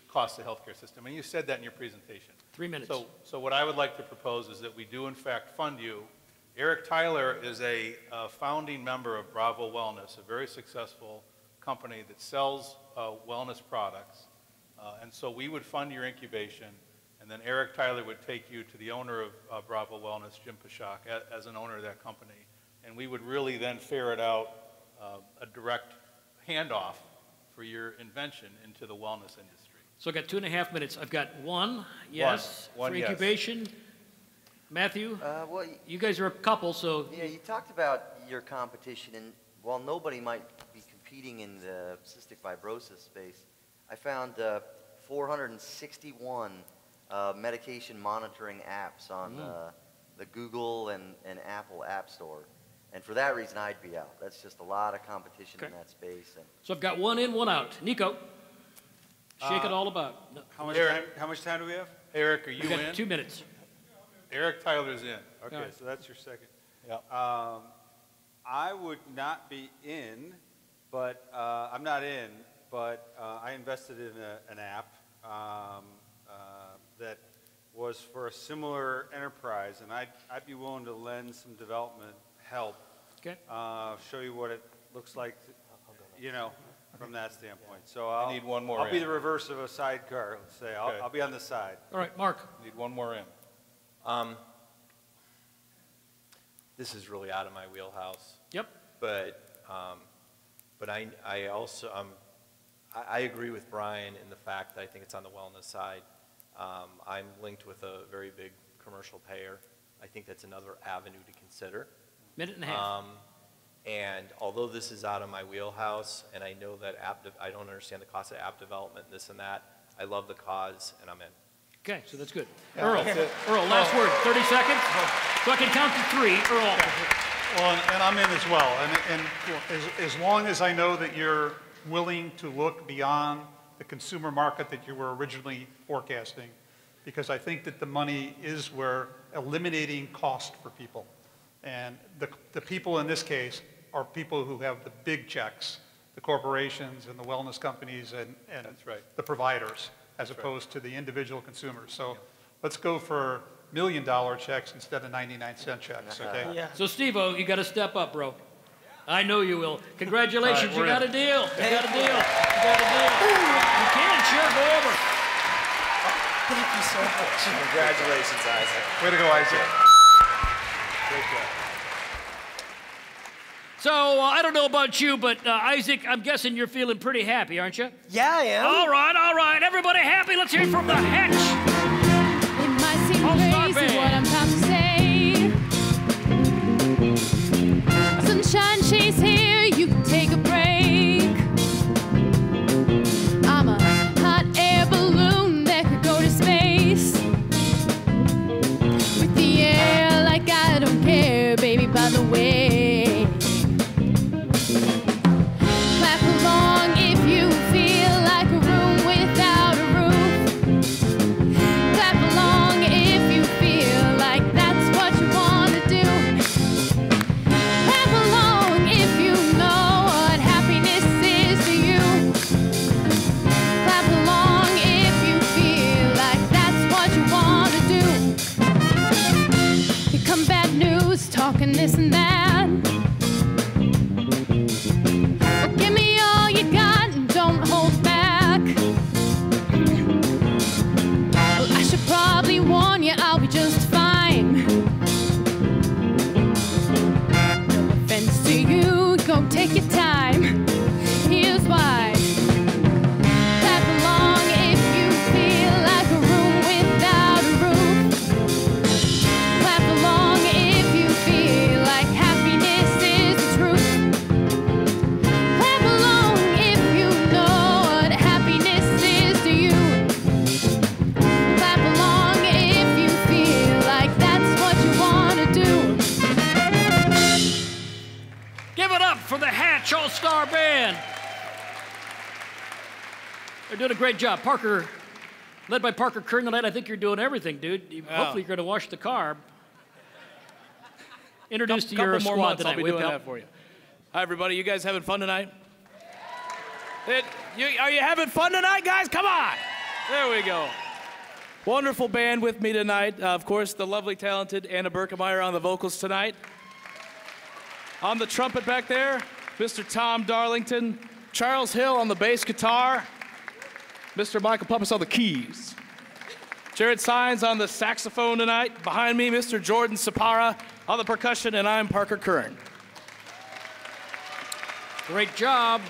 costs the healthcare system. And you said that in your presentation. 3 minutes. So what I would like to propose is that we do in fact fund you. Eric Tyler is a founding member of Bravo Wellness, a very successful company that sells wellness products. And so we would fund your incubation, and then Eric Tyler would take you to the owner of Bravo Wellness, Jim Pashak, as an owner of that company. And we would really then ferret out a direct handoff for your invention into the wellness industry. So I've got 2.5 minutes. I've got one yes One for yes. incubation. Matthew, Well, you guys are a couple, so. yeah, you talked about your competition, and while nobody might be competing in the cystic fibrosis space, I found 461 medication monitoring apps on the Google and Apple App Store. And for that reason, I'd be out. That's just a lot of competition in that space. And So I've got one in, one out. Nico, shake it all about. No. How much time do we have? Eric, are you We've got in? 2 minutes. Eric Tyler's in. Okay, right. so that's your second. Yep. I would not be in, but I'm not in, but I invested in an app that was for a similar enterprise, and I'd be willing to lend some development help. Okay. Show you what it looks like, from that standpoint. So I need one more I'll be in. the reverse of a sidecar, let's say. Okay. I'll be on the side. All right, Mark. Need one more in. This is really out of my wheelhouse. Yep. But I also I agree with Brian in the fact that I think it's on the wellness side. I'm linked with a very big commercial payer. I think that's another avenue to consider. Minute and a half. And although this is out of my wheelhouse, and I know that I don't understand the cost of app development, this and that, I love the cause, and I'm in. Okay, so that's good. Yeah, Earl, that's it. Earl, last word, 30 seconds. So I can count to 3. Earl. Well, and I'm in as well. And as long as I know that you're willing to look beyond the consumer market that you were originally forecasting, because I think that the money is where eliminating cost for people. And the people in this case are people who have the big checks, the corporations and the wellness companies and That's right. the providers, as opposed to the individual consumers. So let's go for $1 million checks instead of 99-cent checks, okay? Yeah. So Steve-O, you got to step up, bro. I know you will. Congratulations, All right, you got we're a deal. You got a deal. You got a deal. You can, sure, go over. Thank you so much. Congratulations, Isaac. Way to go, Isaac. Great job. So I don't know about you, but Isaac, I'm guessing you're feeling pretty happy, aren't you? Yeah, I am. All right. Everybody happy? Let's hear it from the Hatch. It might seem All-Star crazy Band. what I'm about to say. Sunshine shades here, you can take a break. I'm a hot air balloon that could go to space. With the air like I don't care, baby, by the way. Clap along if you feel like a room without a roof. Clap along if you feel like that's what you want to do. Clap along if our band. They're doing a great job. Parker, led by Parker Kern tonight, I think you're doing everything, dude. Hopefully you're going to wash the car. Introduce to your squad tonight. I'll be doing that for you. Hi, everybody. You guys having fun tonight? Are you having fun tonight, guys? Come on. There we go. Wonderful band with me tonight. Of course, the lovely, talented Anna Berkemeyer on the vocals tonight. On the trumpet back there, Mr. Tom Darlington. Charles Hill on the bass guitar. Mr. Michael Puppis on the keys. Jared Sines on the saxophone tonight. Behind me, Mr. Jordan Sapara on the percussion, and I'm Parker Kern. Great job.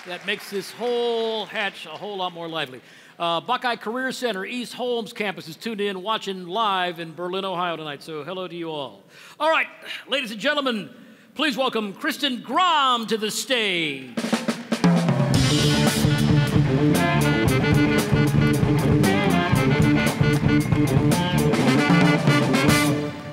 That makes this whole hatch a whole lot more lively. Buckeye Career Center, East Holmes campus is tuned in, watching live in Berlin, Ohio tonight, so hello to you all. All right, ladies and gentlemen, please welcome Kristin Grom to the stage.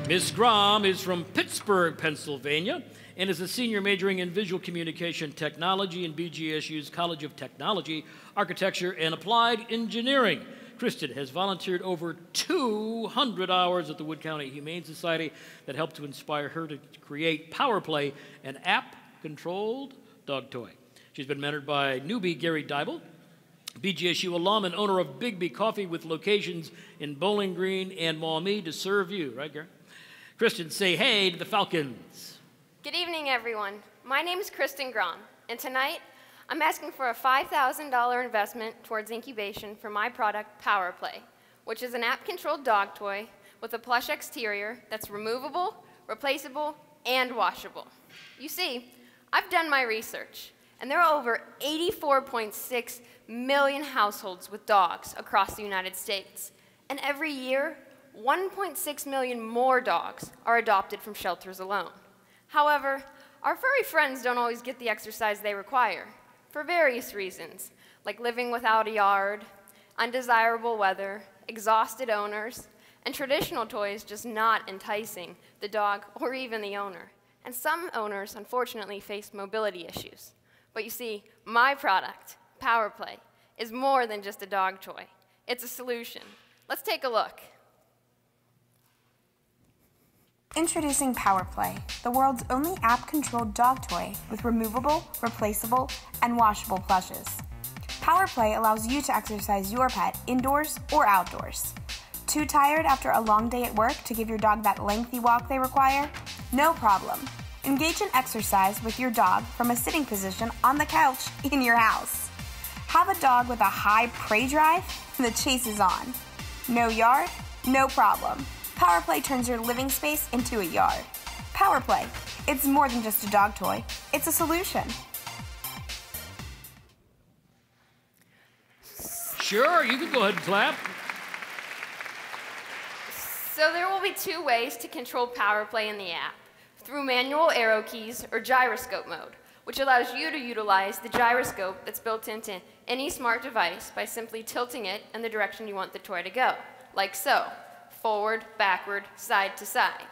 Ms. Grom is from Pittsburgh, Pennsylvania, and is a senior majoring in visual communication technology in BGSU's College of Technology, Architecture, and Applied Engineering. Kristin has volunteered over 200 hours at the Wood County Humane Society that helped to inspire her to create Power Play, an app-controlled dog toy. She's been mentored by newbie Gary Dybel, BGSU alum and owner of Bigby Coffee with locations in Bowling Green and Maumee to serve you. Right, Gary? Kristin, say hey to the Falcons. Good evening, everyone. My name is Kristin Grom, and tonight I'm asking for a $5,000 investment towards incubation for my product, Power Play, which is an app-controlled dog toy with a plush exterior that's removable, replaceable, and washable. You see, I've done my research, and there are over 84.6 million households with dogs across the United States, and every year, 1.6 million more dogs are adopted from shelters alone. However, our furry friends don't always get the exercise they require, for various reasons, like living without a yard, undesirable weather, exhausted owners, and traditional toys just not enticing the dog or even the owner. And some owners, unfortunately, face mobility issues. But you see, my product, Power Play, is more than just a dog toy. It's a solution. Let's take a look. Introducing Power Play, the world's only app-controlled dog toy with removable, replaceable, and washable plushes. Power Play allows you to exercise your pet indoors or outdoors. Too tired after a long day at work to give your dog that lengthy walk they require? No problem. Engage in exercise with your dog from a sitting position on the couch in your house. Have a dog with a high prey drive? The chase is on. No yard? No problem. Power Play turns your living space into a yard. Power Play, it's more than just a dog toy, it's a solution. Sure, you can go ahead and clap. So there will be two ways to control Power Play in the app, through manual arrow keys or gyroscope mode, which allows you to utilize the gyroscope that's built into any smart device by simply tilting it in the direction you want the toy to go, like so. Forward, backward, side to side.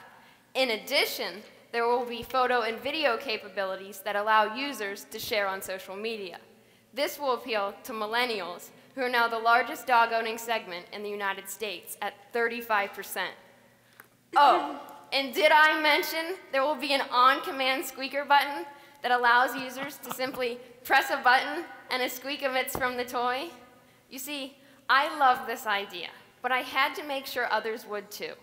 In addition, there will be photo and video capabilities that allow users to share on social media. This will appeal to millennials, who are now the largest dog-owning segment in the United States at 35%. Oh, and did I mention there will be an on-command squeaker button that allows users to simply press a button and a squeak emits from the toy? You see, I love this idea, but I had to make sure others would too.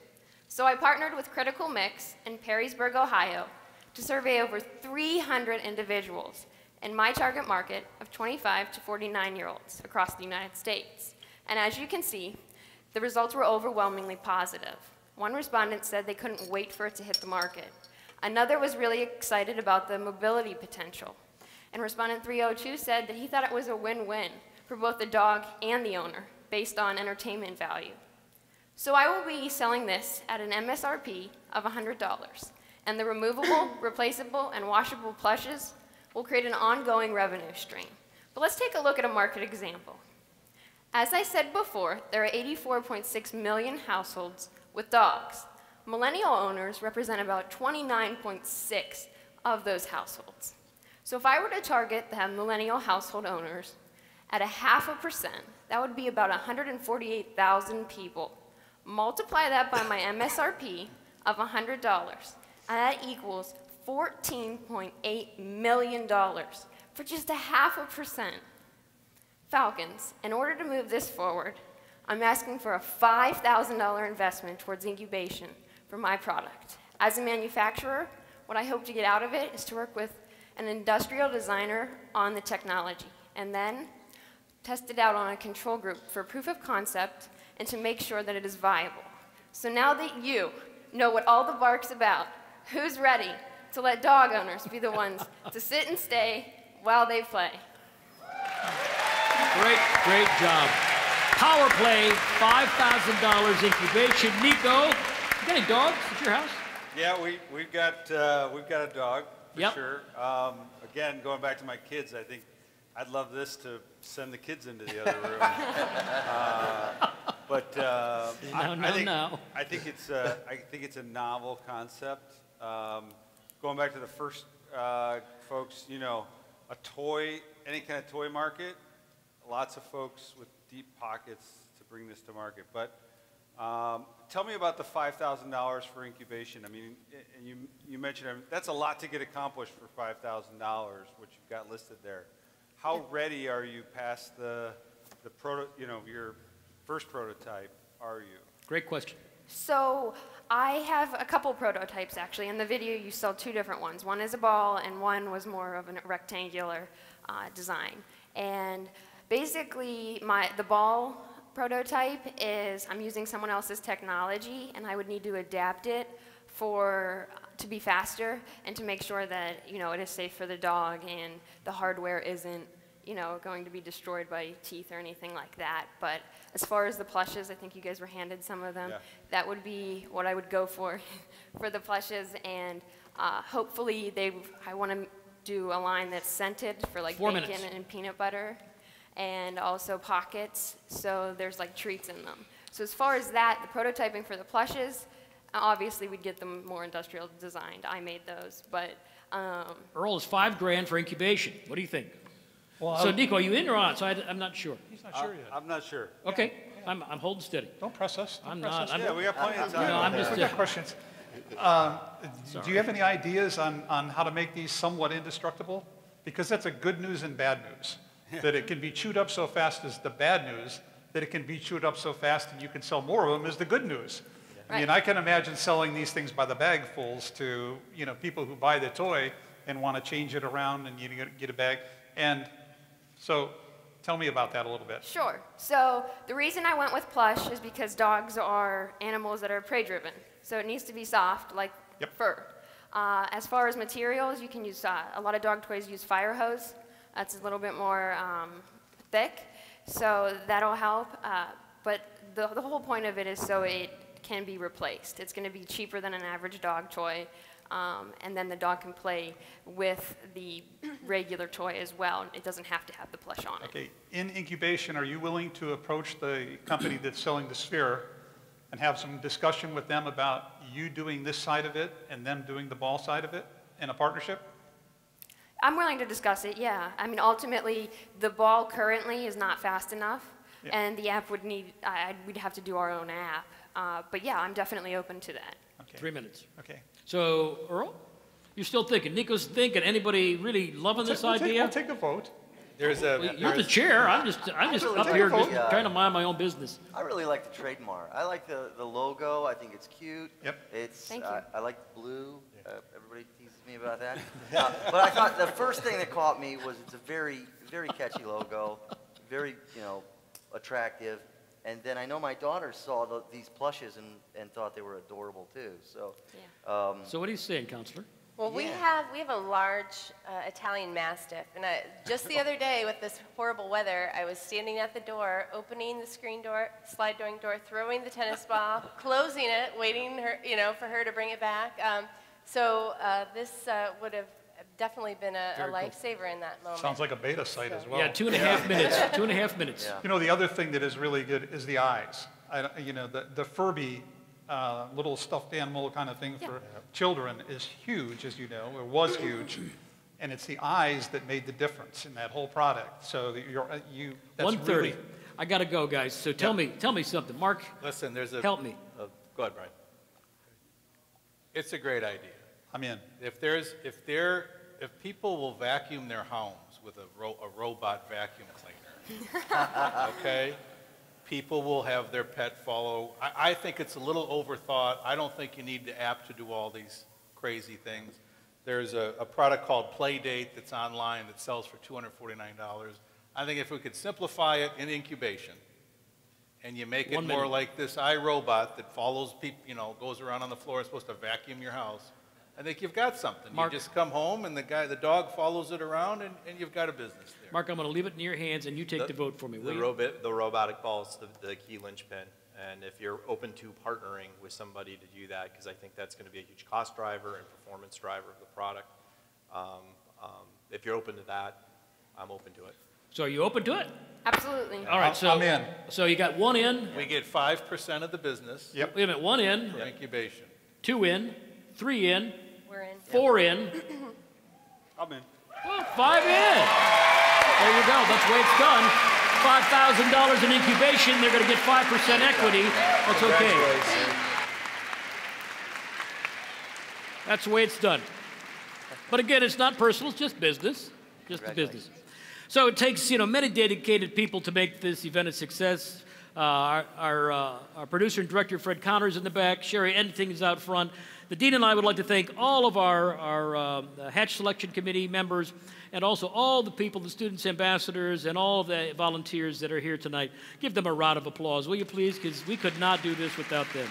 So I partnered with Critical Mix in Perrysburg, Ohio, to survey over 300 individuals in my target market of 25 to 49-year-olds across the United States. And as you can see, the results were overwhelmingly positive. One respondent said they couldn't wait for it to hit the market. Another was really excited about the mobility potential. And respondent 302 said that he thought it was a win-win for both the dog and the owner, based on entertainment value. So I will be selling this at an MSRP of $100, and the removable, replaceable, and washable plushes will create an ongoing revenue stream. But let's take a look at a market example. As I said before, there are 84.6 million households with dogs. Millennial owners represent about 29.6 of those households. So if I were to target the millennial household owners at 0.5%, that would be about 148,000 people. Multiply that by my MSRP of $100, and that equals $14.8 million for just 0.5%. Falcons, in order to move this forward, I'm asking for a $5,000 investment towards incubation for my product. As a manufacturer, what I hope to get out of it is to work with an industrial designer on the technology, and then test it out on a control group for proof of concept and to make sure that it is viable. So now that you know what all the bark's about, who's ready to let dog owners be the ones to sit and stay while they play? Great job. Power play, $5,000 incubation. Nico, you got any dogs at your house? Yeah, we've got a dog for sure. Again, going back to my kids, I think I'd love this to send the kids into the other room. I think it's a novel concept. Going back to the first folks, you know, a toy, any kind of toy market, lots of folks with deep pockets to bring this to market. But tell me about the $5,000 for incubation. I mean, and you mentioned that's a lot to get accomplished for $5,000, which you've got listed there. How ready are you past your first prototype? Are you? Great question. So I have a couple prototypes actually. In the video you saw two different ones. One is a ball and one was more of a rectangular design. And basically the ball prototype is I'm using someone else's technology and I would need to adapt it to be faster and to make sure that it is safe for the dog and the hardware isn't going to be destroyed by teeth or anything like that. But as far as the plushes, I think you guys were handed some of them. Yeah. That would be what I would go for the plushes, and hopefully I want to do a line that's scented for like bacon and peanut butter, and also pockets, so there's like treats in them. So as far as that, the prototyping for the plushes, obviously we'd get them more industrial designed. I made those, but Earl is $5,000 for incubation. What do you think? Well, so Nico, are you in or out? So I'm not sure. He's not sure yet. I'm not sure. Okay, I'm holding steady. Don't press us. I'm not. Yeah, we got plenty of time. No, I'm just. We got questions. Do you have any ideas on how to make these somewhat indestructible? Because that's a good news and bad news. That it can be chewed up so fast is the bad news. That it can be chewed up so fast and you can sell more of them is the good news. I mean, I can imagine selling these things by the bagfuls to people who buy the toy and want to change it around and you get a bag. And so tell me about that a little bit. Sure. So the reason I went with plush is because dogs are animals that are prey-driven. So it needs to be soft, like fur. As far as materials, you can use, a lot of dog toys use fire hose. That's a little bit more thick, so that'll help. But the whole point of it is so it can be replaced. It's going to be cheaper than an average dog toy. And then the dog can play with the regular toy as well. It doesn't have to have the plush on it. Okay. In incubation, are you willing to approach the company that's selling the sphere and have some discussion with them about you doing this side of it and them doing the ball side of it in a partnership? I'm willing to discuss it, yeah. I mean, ultimately, the ball currently is not fast enough, and the app would need, we'd have to do our own app. But yeah, I'm definitely open to that. Okay. 3 minutes. Okay. So, Earl, you're still thinking. Nico's thinking. Anybody really loving this idea? We'll take a vote. You're the chair. I'm just up here just trying to mind my own business. I really like the trademark. I like the logo. I think it's cute. Yep. Thank you. I like the blue. Everybody teases me about that. But I thought the first thing that caught me was it's a very, very catchy logo, very attractive. And then I know my daughter saw these plushes and thought they were adorable too. So. So what are you saying, Counselor? Well, we have a large Italian Mastiff, and just the other day with this horrible weather, I was standing at the door, opening the screen door, slide door, throwing the tennis ball, closing it, waiting for her to bring it back. So this would have definitely been a lifesaver in that moment. Sounds like a beta site as well. Yeah, 2.5 minutes. 2.5 minutes. Yeah. The other thing that is really good is the eyes. The Furby little stuffed animal kind of thing for children is huge, as you know, or was huge. And it's the eyes that made the difference in that whole product. So that that's 1:30. really, I got to go, guys. So tell me something. Mark, Listen, help me. Go ahead, Brian. It's a great idea. I'm in. If people will vacuum their homes with a robot vacuum cleaner, okay, people will have their pet follow. I think it's a little overthought. I don't think you need the app to do all these crazy things. There's a product called Playdate that's online that sells for $249. I think if we could simplify it in incubation, and you make it more like this iRobot that follows people, goes around on the floor, is supposed to vacuum your house, I think you've got something. Mark, you just come home and the dog follows it around, and you've got a business there. Mark, I'm going to leave it in your hands, and you take the vote for me. The robotic ball is the key linchpin. And if you're open to partnering with somebody to do that, because I think that's going to be a huge cost driver and performance driver of the product, if you're open to that, I'm open to it. So are you open to it? Absolutely. All right, so I'm in. So you got 1 in. We get 5% of the business. Yep. Wait a minute, 1 in. For incubation. 2 in. 3 in. We're in. 4 in. I'm in. Well, 5 in. There you go. That's the way it's done. $5,000 in incubation. They're going to get 5% equity. That's okay. That's the way it's done. But again, it's not personal. It's just business. Just the business. So it takes, many dedicated people to make this event a success. Our producer and director, Fred Connors, in the back. Sherry Enting is out front. The Dean and I would like to thank all of our Hatch Selection Committee members and also all the people, the students' ambassadors, and all of the volunteers that are here tonight. Give them a round of applause, will you please? Because we could not do this without them.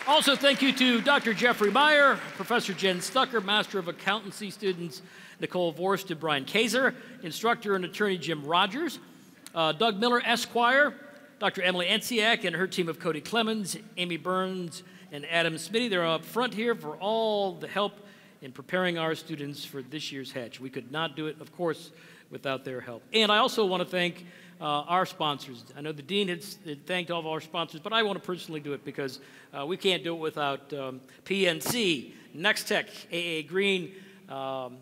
Also, thank you to Dr. Jeffrey Meyer, Professor Jen Stucker, Master of Accountancy students Nicole Vorst and Brian Kaiser, instructor and attorney Jim Rogers, Doug Miller, Esquire, Dr. Emily Ensiak and her team of Cody Clemens, Amy Burns, and Adam Smitty. They're up front here for all the help in preparing our students for this year's Hatch. We could not do it, of course, without their help. And I also want to thank our sponsors. I know the Dean had thanked all of our sponsors, but I want to personally do it because we can't do it without PNC, Next Tech, AA Green,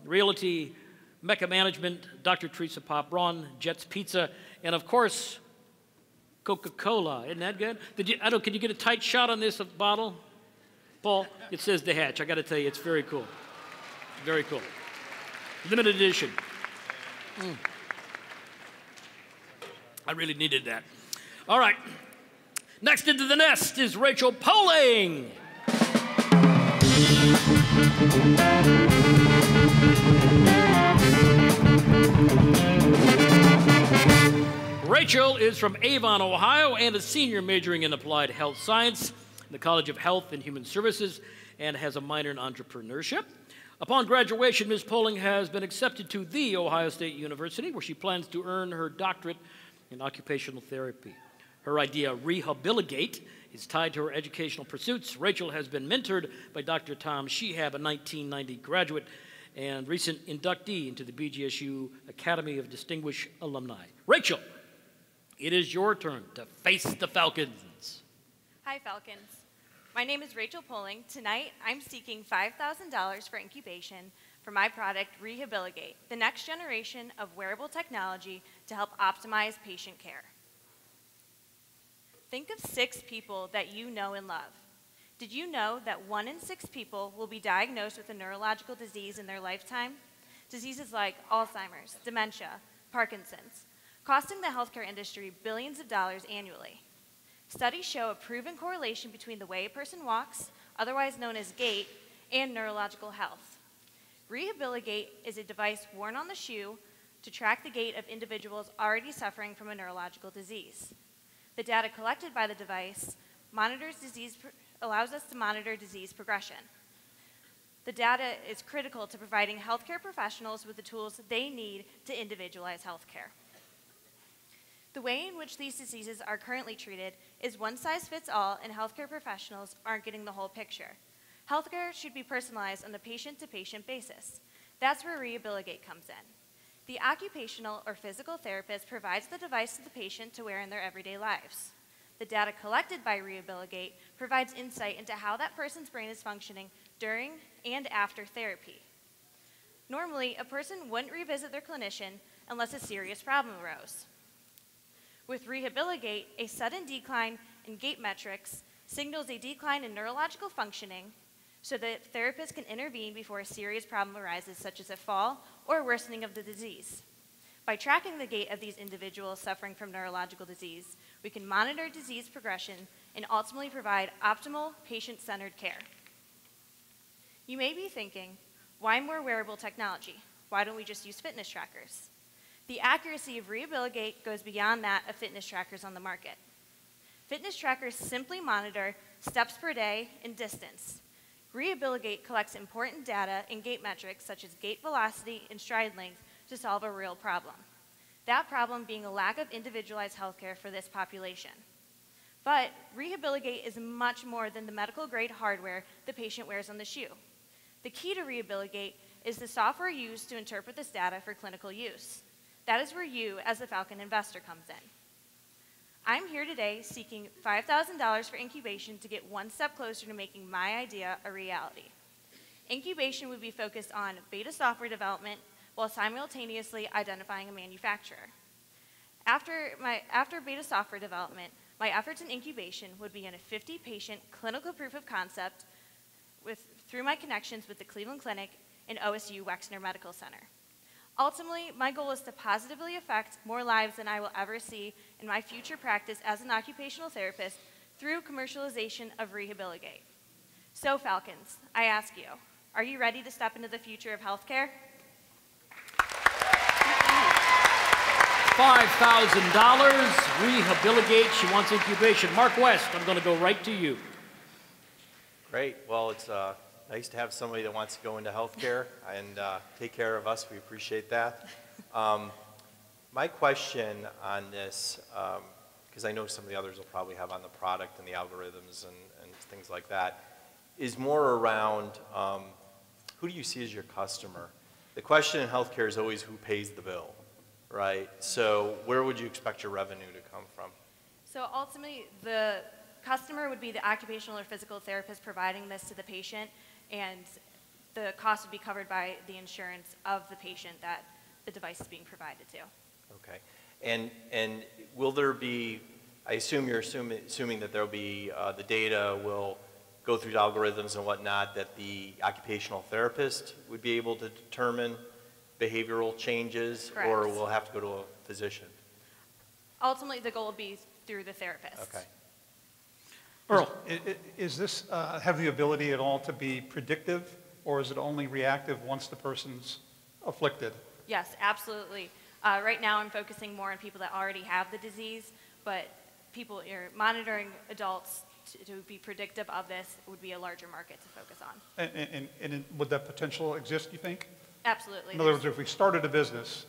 Realty, Mecca Management, Dr. Teresa Pop-Braun, Jets Pizza, and of course, Coca-Cola. Isn't that good? Can you get a tight shot on this bottle? Paul, it says The Hatch. I got to tell you, it's very cool. Very cool. Limited edition. I really needed that. All right. Next into the nest is Rachel Poling. Rachel is from Avon, Ohio, and a senior majoring in applied health science in the College of Health and Human Services and has a minor in entrepreneurship. Upon graduation, Ms. Poling has been accepted to The Ohio State University, where she plans to earn her doctorate in occupational therapy. Her idea, Rehabiligate, is tied to her educational pursuits. Rachel has been mentored by Dr. Tom Shehab, a 1990 graduate and recent inductee into the BGSU Academy of Distinguished Alumni. Rachel, it is your turn to face the Falcons. Hi, Falcons. My name is Rachel Poling. Tonight, I'm seeking $5,000 for incubation for my product, Rehabiligate, the next generation of wearable technology to help optimize patient care. Think of 6 people that you know and love. Did you know that 1 in 6 people will be diagnosed with a neurological disease in their lifetime? Diseases like Alzheimer's, dementia, Parkinson's, costing the healthcare industry billions of dollars annually. Studies show a proven correlation between the way a person walks, otherwise known as gait, and neurological health. Rehabiligate is a device worn on the shoe to track the gait of individuals already suffering from a neurological disease. The data collected by the device allows us to monitor disease progression. The data is critical to providing healthcare professionals with the tools they need to individualize healthcare. The way in which these diseases are currently treated is one size fits all, and healthcare professionals aren't getting the whole picture. Healthcare should be personalized on a patient-to-patient basis. That's where Rehabiligate comes in. The occupational or physical therapist provides the device to the patient to wear in their everyday lives. The data collected by Rehabiligate provides insight into how that person's brain is functioning during and after therapy. Normally, a person wouldn't revisit their clinician unless a serious problem arose. With Rehabiligate, a sudden decline in gait metrics signals a decline in neurological functioning so that therapists can intervene before a serious problem arises, such as a fall or worsening of the disease. By tracking the gait of these individuals suffering from neurological disease, we can monitor disease progression and ultimately provide optimal patient-centered care. You may be thinking, why more wearable technology? Why don't we just use fitness trackers? The accuracy of Rehabiligate goes beyond that of fitness trackers on the market. Fitness trackers simply monitor steps per day and distance. Rehabiligate collects important data and gait metrics such as gait velocity and stride length to solve a real problem. That problem being a lack of individualized healthcare for this population. But Rehabiligate is much more than the medical grade hardware the patient wears on the shoe. The key to Rehabiligate is the software used to interpret this data for clinical use. That is where you, as the Falcon investor, comes in. I'm here today seeking $5,000 for incubation to get one step closer to making my idea a reality. Incubation would be focused on beta software development while simultaneously identifying a manufacturer. After beta software development, my efforts in incubation would be in a 50-patient clinical proof of concept through my connections with the Cleveland Clinic and OSU Wexner Medical Center. Ultimately, my goal is to positively affect more lives than I will ever see in my future practice as an occupational therapist through commercialization of Rehabiligate. So, Falcons, I ask you, are you ready to step into the future of healthcare? $5,000, Rehabiligate, she wants incubation. Mark West, I'm going to go right to you. Great. Well, it's nice to have somebody that wants to go into healthcare and take care of us. We appreciate that. My question on this, because I know some of the others will probably have on the product and the algorithms and things like that, is more around who do you see as your customer? The question in healthcare is always who pays the bill, right? So where would you expect your revenue to come from? So ultimately, the customer would be the occupational or physical therapist providing this to the patient, and the cost would be covered by the insurance of the patient that the device is being provided to. Okay. And will there be, I assume you're assuming that there will be, the data will go through the algorithms and whatnot, that the occupational therapist would be able to determine behavioral changes? Correct. Or will have to go to a physician? Ultimately, the goal would be through the therapist. Okay. Earl, is this have the ability at all to be predictive, or is it only reactive once the person's afflicted? Yes, absolutely. Right now I'm focusing more on people that already have the disease, but people monitoring adults to be predictive of this would be a larger market to focus on. And would that potential exist, you think? Absolutely. In other words, if we started a business,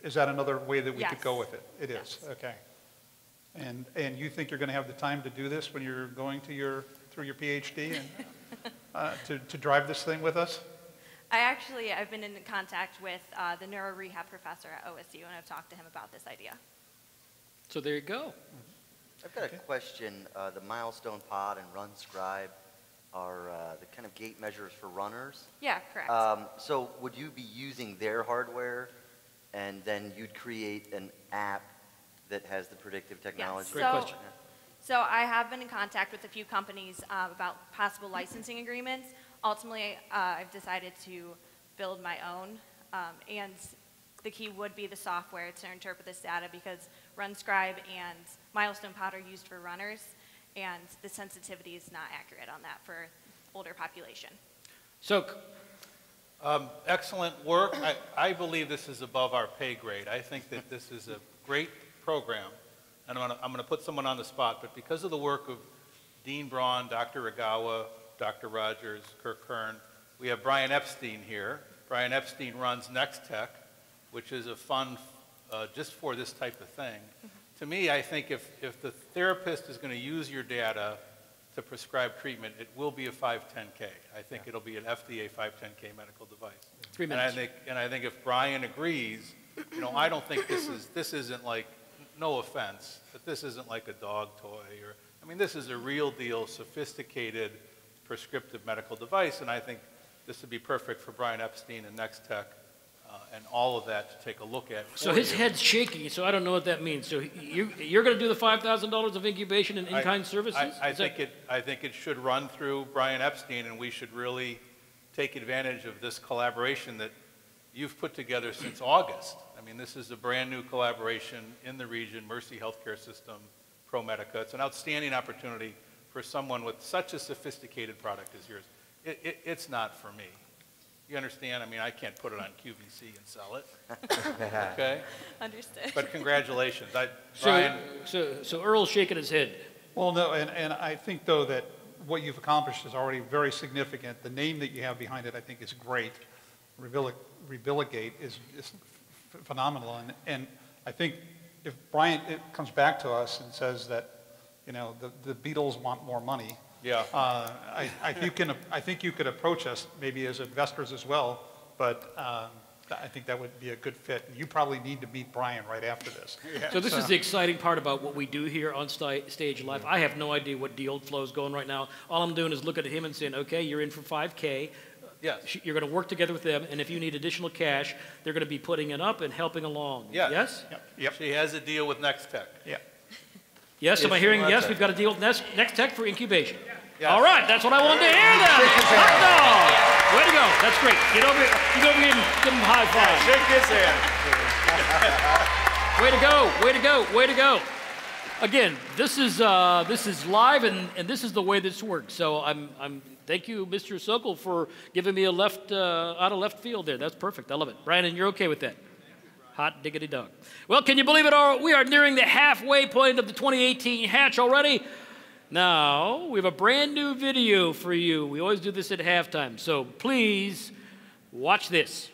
is that another way that we Yes. could go with it? It is, Yes. okay. And you think you're going to have the time to do this when you're going to through your PhD and to drive this thing with us? I've been in contact with the neuro rehab professor at OSU, and I've talked to him about this idea. So there you go. I've got a question. The Milestone Pod and Run Scribe are the kind of gait measures for runners. Yeah, correct. So would you be using their hardware, and then you'd create an app that has the predictive technology? Yes. Great question. So I have been in contact with a few companies about possible licensing agreements. Ultimately, I've decided to build my own, and the key would be the software to interpret this data, because RunScribe and Milestone Pod are used for runners, and the sensitivity is not accurate on that for older population. Sok. Excellent work. I believe this is above our pay grade. I think that this is a great program, and I'm going to put someone on the spot, but because of the work of Dean Braun, Dr. Ragawa, Dr. Rogers, Kirk, Kern, we have Brian Epstein here. Brian Epstein runs Next Tech, which is a fund just for this type of thing. Mm-hmm. To me, I think if the therapist is going to use your data to prescribe treatment, it will be a 510K. I think it'll be an FDA 510K medical device. 3 minutes. And I think if Brian agrees, I don't think this isn't like, no offense, but this isn't like a dog toy this is a real deal, sophisticated prescriptive medical device, and I think this would be perfect for Brian Epstein and Next Tech and all of that to take a look at. So his head's shaking, so I don't know what that means. So you're going to do the $5,000 of incubation and in-kind services? I think it should run through Brian Epstein, and we should really take advantage of this collaboration that you've put together since August. I mean, this is a brand new collaboration in the region, Mercy Healthcare System, ProMedica. It's an outstanding opportunity for someone with such a sophisticated product as yours. It's not for me. You understand? I mean, I can't put it on QVC and sell it. Okay? Understood. But congratulations. Brian. So Earl's shaking his head. Well, no, and I think, though, that what you've accomplished is already very significant. The name that you have behind it, I think, is great. Rehabiligate is phenomenal. And I think if Brian comes back to us and says that, you know, the Beatles want more money, yeah, I think you could approach us maybe as investors as well, but I think that would be a good fit. You probably need to meet Brian right after this. Yeah. So this is the exciting part about what we do here on Stage Live. I have no idea what deal flow is going right now. All I'm doing is looking at him and saying, okay, you're in for $5K. Yes. You're going to work together with them, and if you need additional cash, they're going to be putting it up and helping along. Yeah. Yes? Yep. She has a deal with Next Tech. Yeah. Yes, am I hearing yes? We've got a deal with Next Tech for incubation. Yes. All right, that's what I wanted to hear then. Hot dog. Way to go. That's great. Get over here. You go over here and give him a high five. Shake his hand. Way to go. Way to go. Way to go. Again, this is live, and this is the way this works. So I'm thank you, Mr. Sokol, for giving me a out of left field there. That's perfect. I love it. Brandon, you're okay with that? Hot diggity dog. Well, can you believe it? We are nearing the halfway point of the 2018 Hatch already. Now, we have a brand new video for you. We always do this at halftime, so please watch this.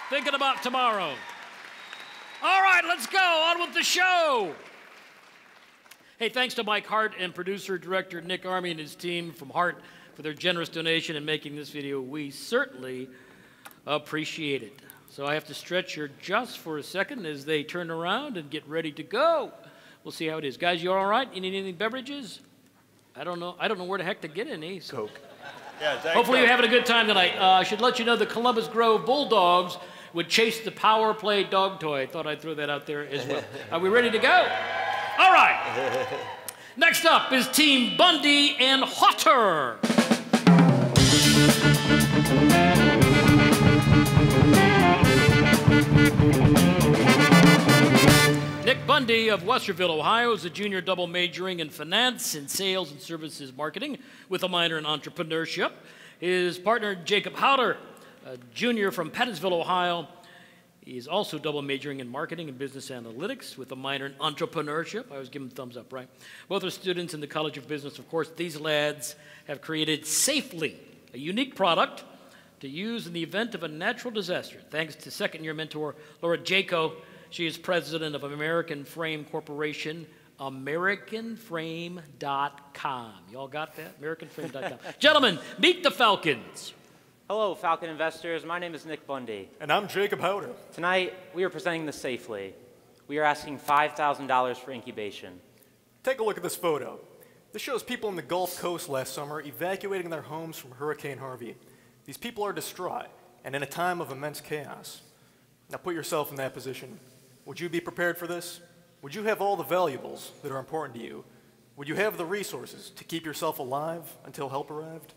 Thinking about tomorrow. All right, let's go on with the show. Hey, thanks to Mike Hart and producer-director Nick Army and his team from Hart for their generous donation in making this video. We certainly appreciate it. So I have to stretch here just for a second as they turn around and get ready to go. We'll see how it is. Guys, you all right? You need any beverages? I don't know where the heck to get any. So. Coke. Yeah, hopefully you're having a good time tonight. I should let you know the Columbus Grove Bulldogs would chase the Power Play dog toy. I thought I'd throw that out there as well. Are we ready to go? All right. Next up is Team Bundy and Halter. Nick, Bundy of Westerville, Ohio, is a junior double majoring in finance and sales and services marketing with a minor in entrepreneurship. His partner, Jacob Halter, a junior from Pettisville, Ohio, he's also double majoring in marketing and business analytics with a minor in entrepreneurship. I always give them thumbs up, right? Both are students in the College of Business. Of course, these lads have created Safely, a unique product to use in the event of a natural disaster. Thanks to second-year mentor Laura Jaco. She is president of American Frame Corporation, AmericanFrame.com. You all got that? AmericanFrame.com. Gentlemen, meet the Falcons. Hello, Falcon investors. My name is Nick Bundy. And I'm Jacob Halter. Tonight, we are presenting the Safely. We are asking $5,000 for incubation. Take a look at this photo. This shows people in the Gulf Coast last summer evacuating their homes from Hurricane Harvey. These people are distraught and in a time of immense chaos. Now put yourself in that position. Would you be prepared for this? Would you have all the valuables that are important to you? Would you have the resources to keep yourself alive until help arrived?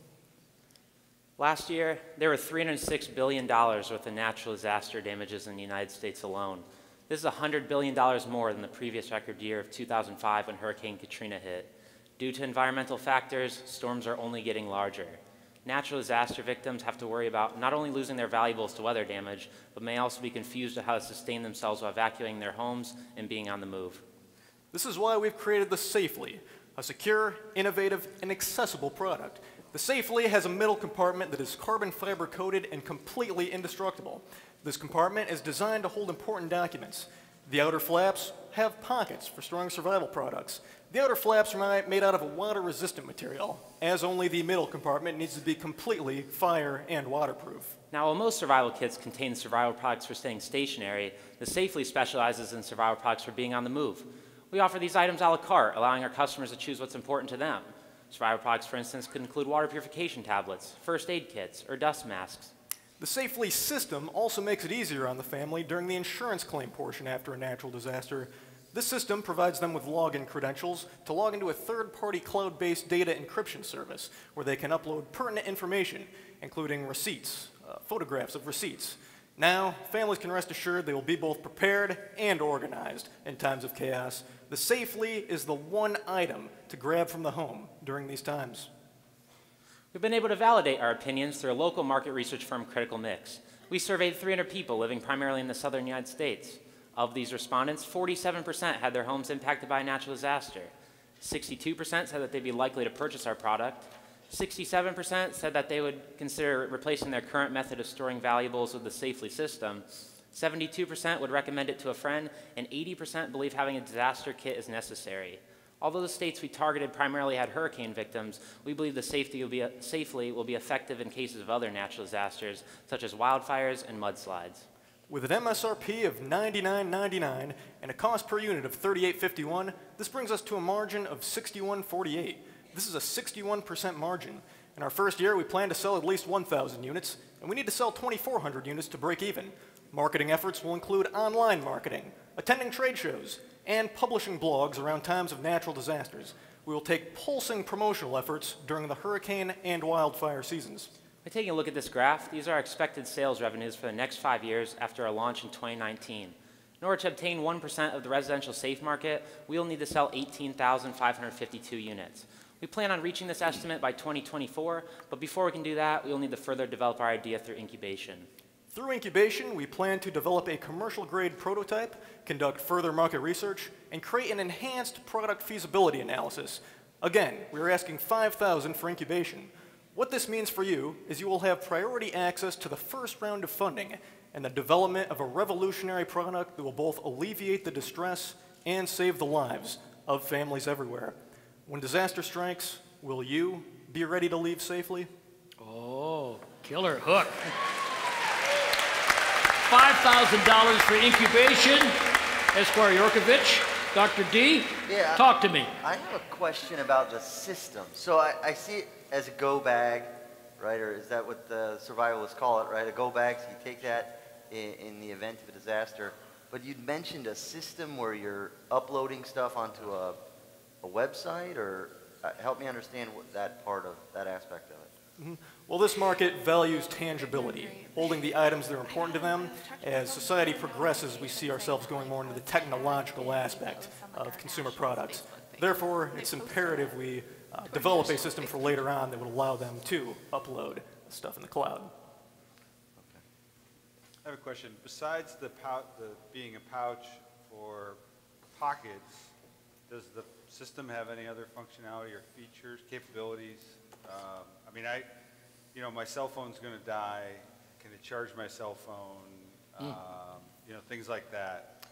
Last year, there were $306 billion worth of natural disaster damages in the United States alone. This is $100 billion more than the previous record year of 2005 when Hurricane Katrina hit. Due to environmental factors, storms are only getting larger. Natural disaster victims have to worry about not only losing their valuables to weather damage, but may also be confused on how to sustain themselves while evacuating their homes and being on the move. This is why we've created the Safely, a secure, innovative, and accessible product. The Safely has a middle compartment that is carbon fiber coated and completely indestructible. This compartment is designed to hold important documents. The outer flaps have pockets for storing survival products. The outer flaps are made out of a water-resistant material, as only the middle compartment needs to be completely fire and waterproof. Now, while most survival kits contain survival products for staying stationary, the Safely specializes in survival products for being on the move. We offer these items a la carte, allowing our customers to choose what's important to them. Survival products, for instance, could include water purification tablets, first aid kits, or dust masks. The Safely system also makes it easier on the family during the insurance claim portion after a natural disaster. This system provides them with login credentials to log into a third-party cloud-based data encryption service where they can upload pertinent information, including receipts, photographs of receipts. Now, families can rest assured they will be both prepared and organized in times of chaos. The Safely is the one item to grab from the home during these times. We've been able to validate our opinions through a local market research firm, Critical Mix. We surveyed 300 people living primarily in the southern United States. Of these respondents, 47% had their homes impacted by a natural disaster. 62% said that they'd be likely to purchase our product. 67% said that they would consider replacing their current method of storing valuables with the Safely system. 72% would recommend it to a friend, and 80% believe having a disaster kit is necessary. Although the states we targeted primarily had hurricane victims, we believe the Safely will be effective in cases of other natural disasters, such as wildfires and mudslides. With an MSRP of $99.99 and a cost per unit of $38.51, this brings us to a margin of $61.48. This is a 61% margin. In our first year, we plan to sell at least 1,000 units, and we need to sell 2,400 units to break even. Marketing efforts will include online marketing, attending trade shows, and publishing blogs around times of natural disasters. We will take pulsing promotional efforts during the hurricane and wildfire seasons. By taking a look at this graph, these are our expected sales revenues for the next 5 years after our launch in 2019. In order to obtain 1% of the residential safe market, we will need to sell 18,552 units. We plan on reaching this estimate by 2024, but before we can do that, we will need to further develop our idea through incubation. Through incubation, we plan to develop a commercial-grade prototype, conduct further market research, and create an enhanced product feasibility analysis. Again, we are asking $5,000 for incubation. What this means for you is you will have priority access to the first round of funding and the development of a revolutionary product that will both alleviate the distress and save the lives of families everywhere. When disaster strikes, will you be ready to leave safely? Oh, killer hook. $5,000 for incubation. Esquire Yorkovich, Dr. D, yeah, talk to me. I have a question about the system. So I see it as a go bag, right? Or is that what the survivalists call it, right? A go bag, so you take that in the event of a disaster. But you'd mentioned a system where you're uploading stuff onto a website, or help me understand what that part of that aspect of it. Well, this market values tangibility, holding the items that are important to them. As society progresses, we see ourselves going more into the technological aspect of consumer products. Therefore, it's imperative we develop a system for later on that would allow them to upload stuff in the cloud. I have a question. Besides the being a pouch for pockets, does the system have any other functionality or features, capabilities? I mean, you know, my cell phone's going to die. Can it charge my cell phone? You know, things like that.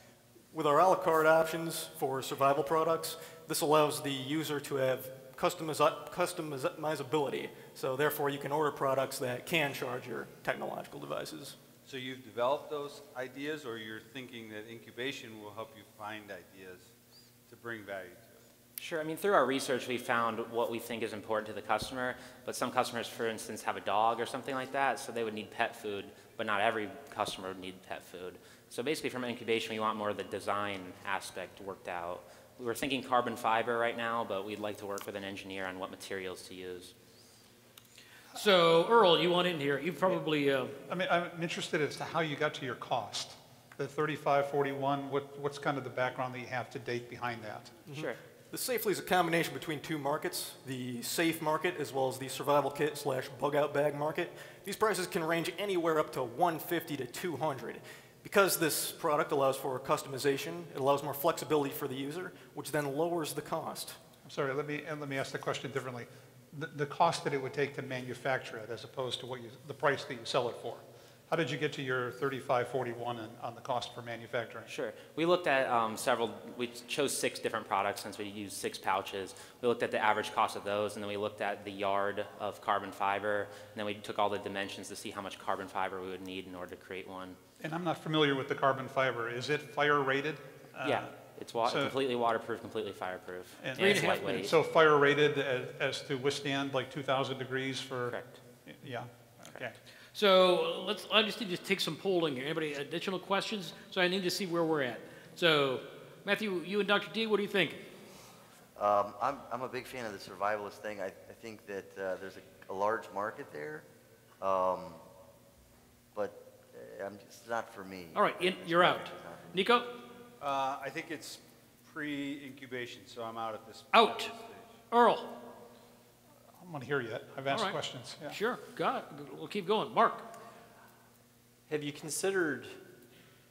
With our a la carte options for survival products, this allows the user to have customizability. So therefore, you can order products that can charge your technological devices. So you've developed those ideas, or you're thinking that incubation will help you find ideas to bring value to? Sure. I mean, through our research, we found what we think is important to the customer, but some customers, for instance, have a dog or something like that, so they would need pet food, but not every customer would need pet food. So basically, from incubation, we want more of the design aspect worked out. We were thinking carbon fiber right now, but we'd like to work with an engineer on what materials to use. So, Earl, you want in here. You probably... I mean, I'm interested as to how you got to your cost. The 3541, what's kind of the background that you have to date behind that? Sure. The Safely is a combination between two markets, the safe market as well as the survival kit / bug out bag market. These prices can range anywhere up to $150 to $200. Because this product allows for customization, it allows more flexibility for the user, which then lowers the cost. I'm sorry, let me ask the question differently. The cost that it would take to manufacture it as opposed to the price that you sell it for. How did you get to your 3541 on the cost for manufacturing? Sure. We looked at we chose 6 different products since we used 6 pouches. We looked at the average cost of those, and then we looked at the yard of carbon fiber, and then we took all the dimensions to see how much carbon fiber we would need in order to create one. And I'm not familiar with the carbon fiber. Is it fire rated? Yeah. It's completely waterproof, completely fireproof, and it's lightweight. So fire rated as to withstand like 2,000 degrees for... Correct. Yeah, okay. So I just need to take some polling here. Anybody additional questions? So I need to see where we're at. So Matthew, you and Dr. D, what do you think? I'm a big fan of the survivalist thing. I think that there's a large market there, but it's not for me. All right, you're out. Nico? I think it's pre-incubation, so I'm out at this Out. Stage. Earl? I don't want to hear yet. I've asked questions. Yeah. Sure. Got it. We'll keep going. Mark? Have you considered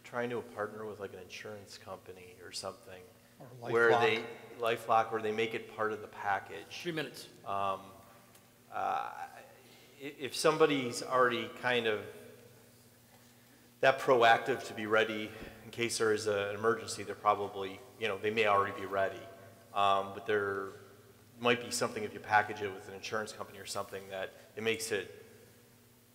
trying to partner with like an insurance company or something, or LifeLock, where they make it part of the package? 3 minutes. If somebody's already kind of that proactive to be ready in case there is an emergency, they're probably, they may already be ready. But there might be something if you package it with an insurance company or something that it makes it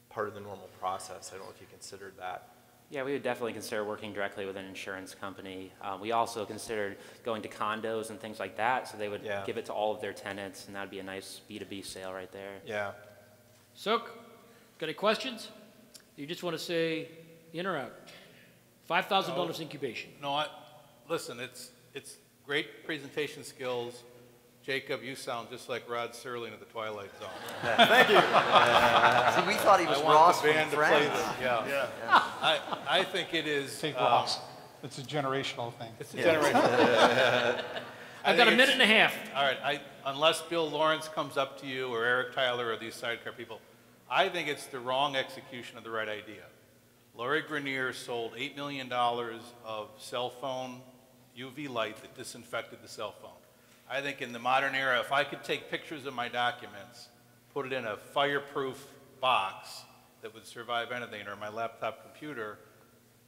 part of the normal process. I don't know if you considered that. Yeah, we would definitely consider working directly with an insurance company. We also considered going to condos and things like that, so they would give it to all of their tenants, and that would be a nice B2B sale right there. Yeah. Sok, got any questions? You just want to say in or out? $5,000 incubation. No, listen, it's great presentation skills. Jacob, you sound just like Rod Serling at the Twilight Zone. Thank you. See, we thought he was Ross from Friends. Yeah. I think it is. Take Ross. It's a generational thing. It's a generational. I've got a minute and a half. All right. Unless Bill Lawrence comes up to you or Eric Tyler or these sidecar people, I think it's the wrong execution of the right idea. Laurie Grenier sold $8 million of cell phone UV light that disinfected the cell phone. I think in the modern era, if I could take pictures of my documents, put it in a fireproof box that would survive anything, or my laptop computer,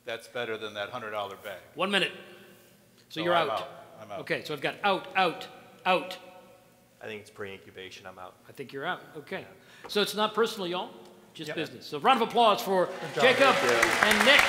that's better than that $100 bag. 1 minute. So you're out. I'm out. Okay, so I've got out. I think it's pre-incubation. I'm out. I think you're out. Okay. So it's not personal, y'all, just business. So round of applause for Jacob and Nick.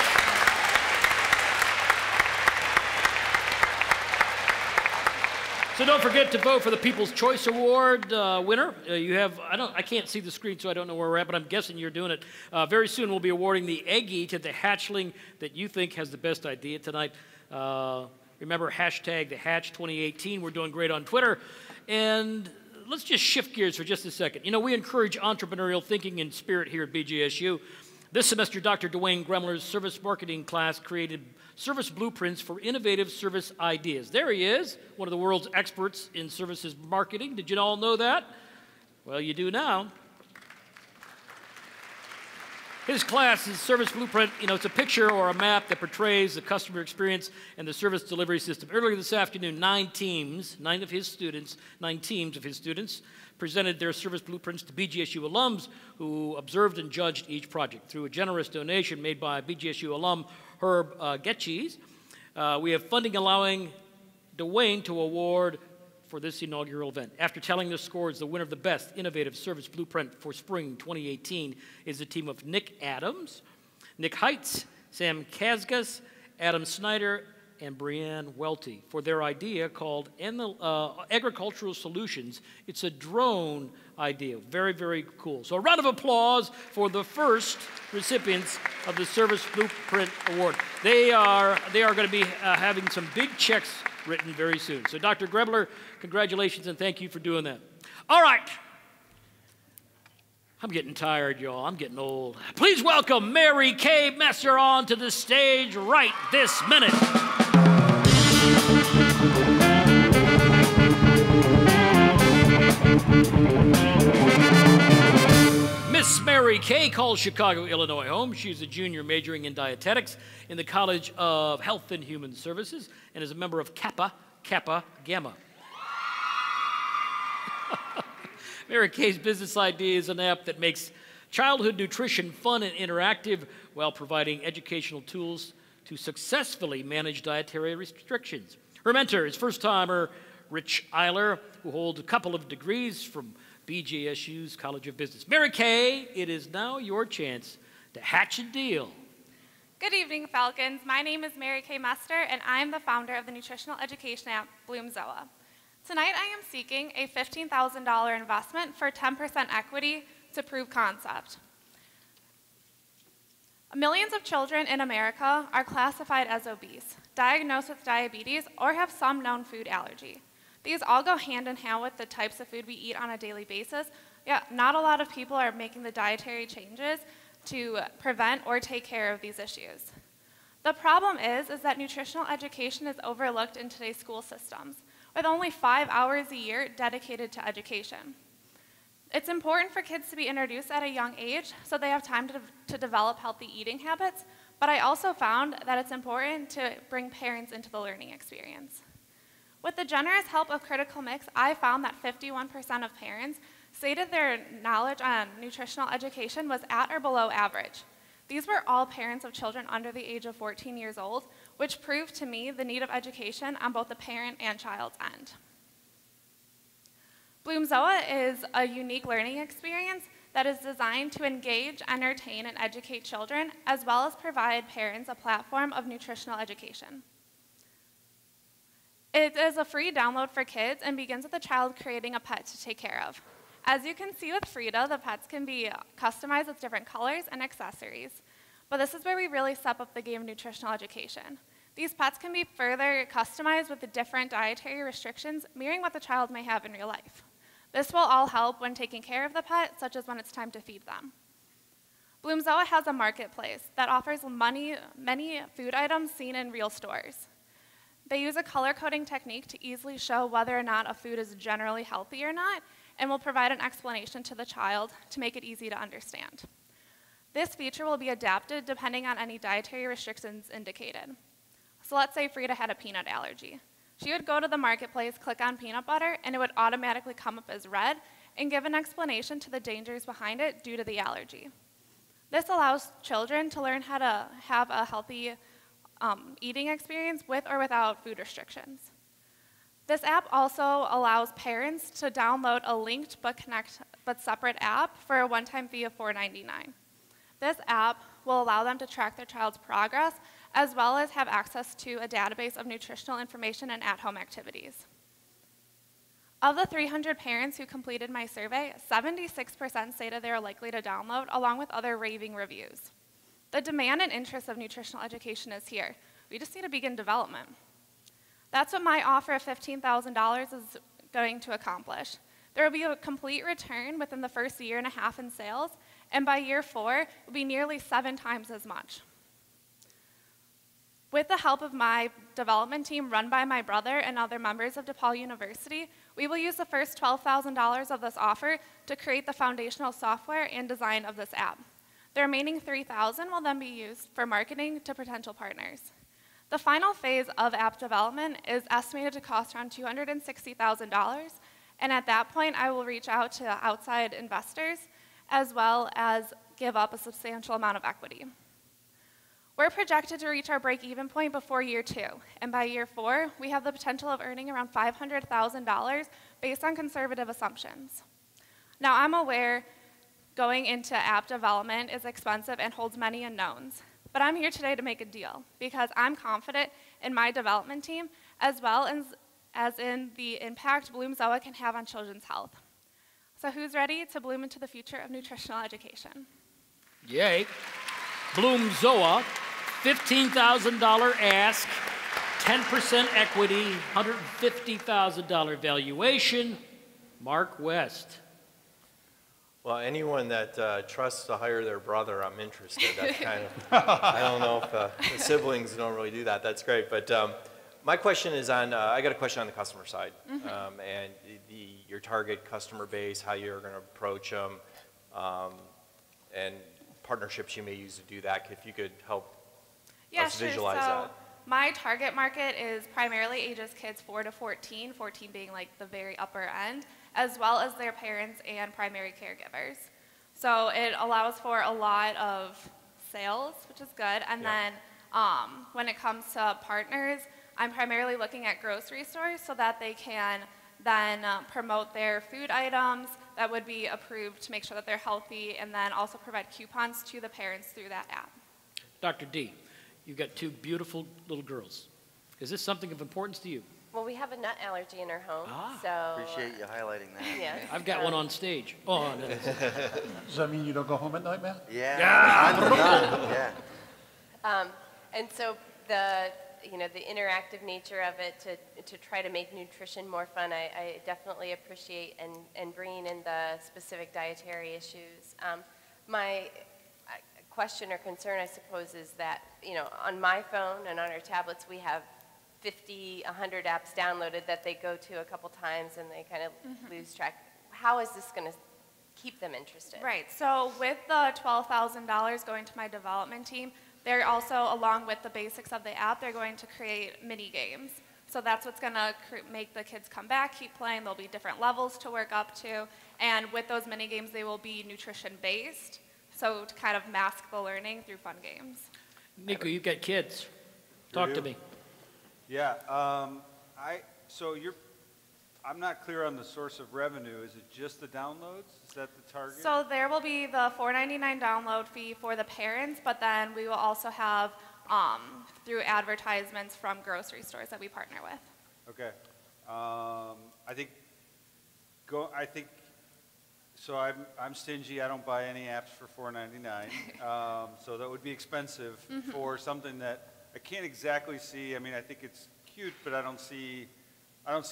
So don't forget to vote for the People's Choice Award winner. I can't see the screen, so I don't know where we're at, but I'm guessing you're doing it. Very soon we'll be awarding the Eggie to the hatchling that you think has the best idea tonight. Remember, hashtag the Hatch 2018. We're doing great on Twitter. And let's just shift gears for just a second. You know, we encourage entrepreneurial thinking and spirit here at BGSU. This semester, Dr. Dwayne Gremler's service marketing class created service blueprints for innovative service ideas. There he is, one of the world's experts in services marketing. Did you all know that? Well, you do now. His class is Service Blueprint. You know, it's a picture or a map that portrays the customer experience and the service delivery system. Earlier this afternoon, 9 teams of his students presented their service blueprints to BGSU alums who observed and judged each project. Through a generous donation made by BGSU alum Herb Getchys, we have funding allowing Dwayne to award for this inaugural event. After telling the scores, the winner of the Best Innovative Service Blueprint for Spring 2018 is a team of Nick Adams, Nick Heitz, Sam Kazgas, Adam Snyder, and Brianne Welty for their idea called Agricultural Solutions. It's a drone idea. Very, very cool. So a round of applause for the first recipients of the Service Blueprint Award. They are going to be having some big checks written very soon. So Dr. Grebler, congratulations and thank you for doing that. All right. I'm getting tired, y'all. I'm getting old. Please welcome Mary Kay Messer onto the stage right this minute. Miss Mary Kay calls Chicago, Illinois home. She's a junior majoring in dietetics in the College of Health and Human Services and is a member of Kappa Gamma. Mary Kay's business idea is an app that makes childhood nutrition fun and interactive while providing educational tools to successfully manage dietary restrictions. Her mentor is first-timer Rich Eiler, who holds a couple of degrees from BGSU's College of Business. Mary Kay, it is now your chance to hatch a deal. Good evening, Falcons. My name is Mary Kay Mester, and I'm the founder of the nutritional education app, Bloomzoa. Tonight, I am seeking a $15,000 investment for 10% equity to prove concept. Millions of children in America are classified as obese, diagnosed with diabetes, or have some known food allergy. These all go hand in hand with the types of food we eat on a daily basis. Yeah, not a lot of people are making the dietary changes to prevent or take care of these issues. The problem is that nutritional education is overlooked in today's school systems, with only 5 hours a year dedicated to education. It's important for kids to be introduced at a young age so they have time to develop healthy eating habits, but I also found that it's important to bring parents into the learning experience. With the generous help of Critical Mix, I found that 51% of parents stated their knowledge on nutritional education was at or below average. These were all parents of children under the age of 14 years old, which proved to me the need of education on both the parent and child's end. Bloomzoa is a unique learning experience that is designed to engage, entertain, and educate children, as well as provide parents a platform of nutritional education. It is a free download for kids and begins with a child creating a pet to take care of. As you can see with Frida, the pets can be customized with different colors and accessories. But this is where we really step up the game of nutritional education. These pets can be further customized with the different dietary restrictions, mirroring what the child may have in real life. This will all help when taking care of the pet, such as when it's time to feed them. Bloomzoa has a marketplace that offers many food items seen in real stores. They use a color coding technique to easily show whether or not a food is generally healthy or not, and will provide an explanation to the child to make it easy to understand. This feature will be adapted depending on any dietary restrictions indicated. So let's say Frida had a peanut allergy. She would go to the marketplace, click on peanut butter, and it would automatically come up as red and give an explanation to the dangers behind it due to the allergy. This allows children to learn how to have a healthy eating experience with or without food restrictions. This app also allows parents to download a linked but separate app for a one-time fee of $4.99. This app will allow them to track their child's progress, as well as have access to a database of nutritional information and at-home activities. Of the 300 parents who completed my survey, 76% stated they are likely to download, along with other raving reviews. The demand and interest of nutritional education is here. We just need to begin development. That's what my offer of $15,000 is going to accomplish. There will be a complete return within the first year and a half in sales, and by year 4, it will be nearly 7 times as much. With the help of my development team run by my brother and other members of DePaul University, we will use the first $12,000 of this offer to create the foundational software and design of this app. The remaining $3,000 will then be used for marketing to potential partners. The final phase of app development is estimated to cost around $260,000, and at that point, I will reach out to outside investors as well as give up a substantial amount of equity. We're projected to reach our break-even point before year 2, and by year 4, we have the potential of earning around $500,000 based on conservative assumptions. Now, I'm aware going into app development is expensive and holds many unknowns, but I'm here today to make a deal because I'm confident in my development team as well as in the impact Bloom Zoa can have on children's health. So who's ready to bloom into the future of nutritional education? Yay. Bloom Zoa, $15,000 ask, 10% equity, $150,000 valuation. Mark West. Well, anyone that trusts to hire their brother, I'm interested. That's kind of, I don't know if the siblings don't really do that. That's great. But my question is on, I got a question on the customer side. And your target customer base, how you're going to approach them, and partnerships you may use to do that, if you could help us visualize that. My target market is primarily ages kids 4 to 14, 14 being like the very upper end, as well as their parents and primary caregivers. So it allows for a lot of sales, which is good, and then when it comes to partners, I'm primarily looking at grocery stores so that they can then promote their food items that would be approved to make sure that they're healthy, and then also provide coupons to the parents through that app. Dr. D, you've got 2 beautiful little girls. Is this something of importance to you? Well, we have a nut allergy in our home, so... Appreciate you highlighting that. Yes. I've got one on stage. Oh, no. Does that mean you don't go home at night, Matt? Yeah. And so the interactive nature of it to try to make nutrition more fun, I definitely appreciate, and bringing in the specific dietary issues. My question or concern, I suppose, is that, on my phone and on our tablets, we have 50, 100 apps downloaded that they go to a couple times and they kind of lose track. How is this going to keep them interested? Right, so with the $12,000 going to my development team, they're also, along with the basics of the app, they're going to create mini games. So that's what's going to make the kids come back, keep playing. There'll be different levels to work up to. And with those mini games, they will be nutrition-based, so to kind of mask the learning through fun games. Nico, you've got kids. Talk to me. Yeah, I'm not clear on the source of revenue. Is it just the downloads? Is that the target? So there will be the $4.99 download fee for the parents, but then we will also have through advertisements from grocery stores that we partner with. Okay. So I'm stingy. I don't buy any apps for $4.99. So that would be expensive for something that I can't exactly see. I mean, I think it's cute, but I don't see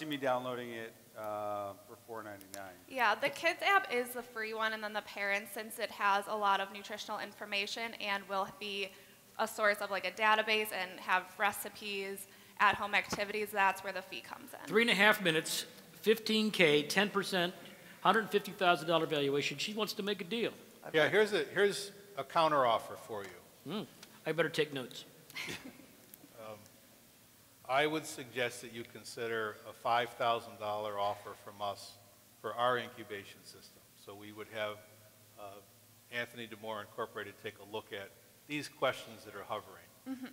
me downloading it for $4.99. Yeah, the kids app is the free one, and then the parents, since it has a lot of nutritional information and will be a source of like a database and have recipes, at-home activities, that's where the fee comes in. 3.5 minutes, $15K, 10%, $150,000 valuation. She wants to make a deal. Yeah, here's a counter offer for you. I better take notes. I would suggest that you consider a $5,000 offer from us for our incubation system. So we would have Anthony DeMore Incorporated take a look at these questions that are hovering.